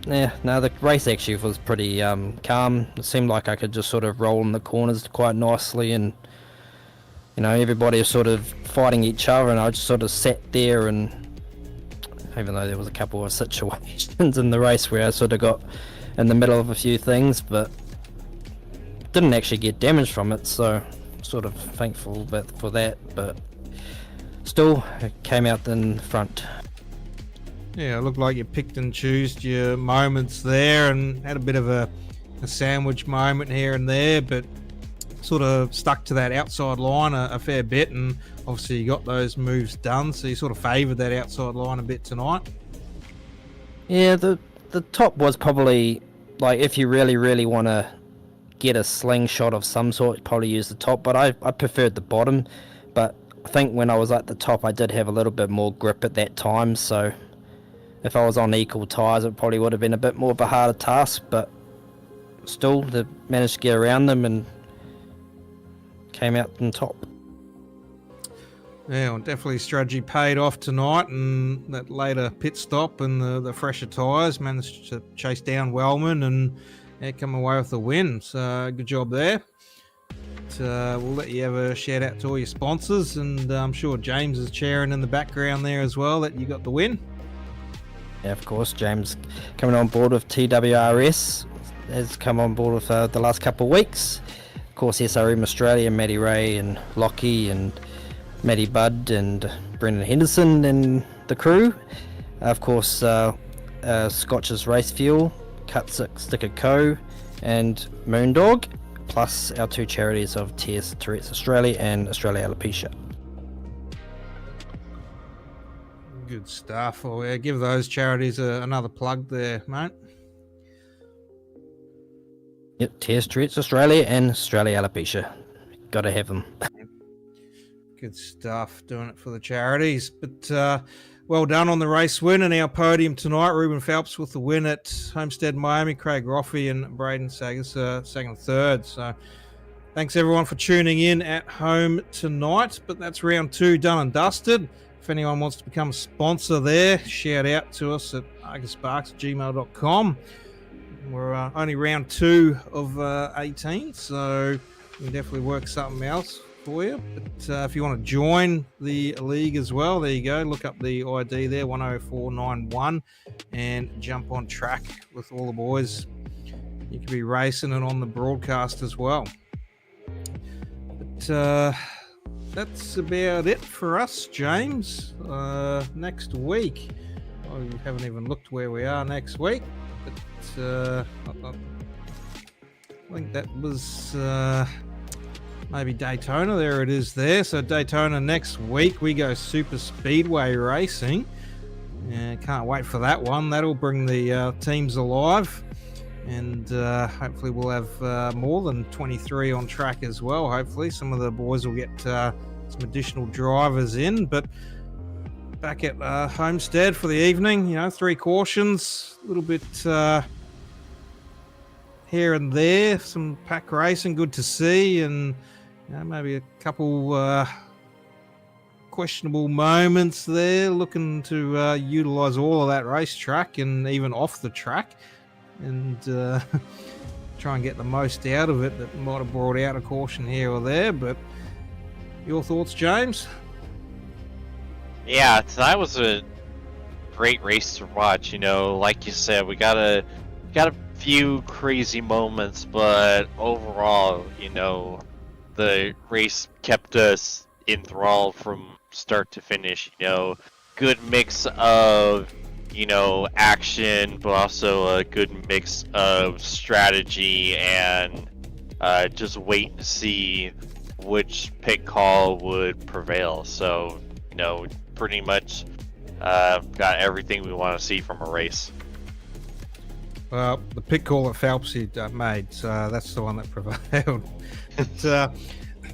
yeah, no, the race actually was pretty calm. It seemed like I could just sort of roll in the corners quite nicely, and everybody was sort of fighting each other, and I just sort of sat there, and even though there was a couple of situations in the race where I sort of got in the middle of a few things, but didn't actually get damage from it, so sort of thankful for that, but still it came out in front. Yeah, it looked like you picked and chose your moments there and had a bit of a sandwich moment here and there, but sort of stuck to that outside line a fair bit, and obviously you got those moves done, so you sort of favoured that outside line a bit tonight. Yeah, the top was probably, like, if you really want to get a slingshot of some sort, probably use the top, but I preferred the bottom. But I think when I was at the top I did have a little bit more grip at that time, so if I was on equal tyres it probably would have been a bit more of a harder task, but still they managed to get around them and came out on top. Yeah, well, definitely strategy paid off tonight, and that later pit stop and the fresher tyres managed to chase down Wellman and come away with the win. So good job there. We'll let you have a shout out to all your sponsors, and I'm sure James is cheering in the background there as well that you got the win. Yeah, of course, James coming on board with TWRS has come on board with the last couple of weeks. Of course, SRM Australia, Matty Ray and Lockie and Matty Budd and Brendan Henderson and the crew. Of course, Scotch's Race Fuel, Cut Sticker Co. and Moondog, plus our two charities of Tears Tourette's Australia and Australia Alopecia. Good stuff. Well, yeah, give those charities another plug there, mate. Yep, Tears Tourette's Australia and Australia Alopecia. Gotta have them. Good stuff, doing it for the charities. But well done on the race win and our podium tonight. Ruben Phelps with the win at Homestead-Miami, Craig Roffey and Braden Sagas second and third. So thanks everyone for tuning in at home tonight. But that's round 2 done and dusted. If anyone wants to become a sponsor there, shout out to us at argussparks@gmail.com. We're only round 2 of 18, so we can definitely work something else for you. But if you want to join the league as well, there you go. Look up the ID there, 10491, and jump on track with all the boys. You can be racing and on the broadcast as well. But that's about it for us, James. Next week, we haven't even looked where we are next week, but I think that was maybe Daytona. There it is there. So Daytona next week, we go super speedway racing. Can't wait for that one. That'll bring the teams alive, and hopefully we'll have more than 23 on track as well. Hopefully some of the boys will get some additional drivers in. But back at Homestead for the evening, 3 cautions, a little bit here and there, some pack racing, good to see, and maybe a couple questionable moments there, looking to utilise all of that racetrack and even off the track, and try and get the most out of it. That might have brought out a caution here or there, but your thoughts, James? Yeah, tonight was a great race to watch. Like you said, we got a few crazy moments, but overall, the race kept us enthralled from start to finish. Good mix of action, but also a good mix of strategy and just waiting to see which pit call would prevail. So pretty much got everything we want to see from a race. Well, the pit call that Phelps made, so that's the one that prevailed. But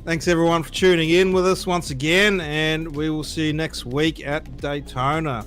thanks everyone for tuning in with us once again, and we will see you next week at Daytona.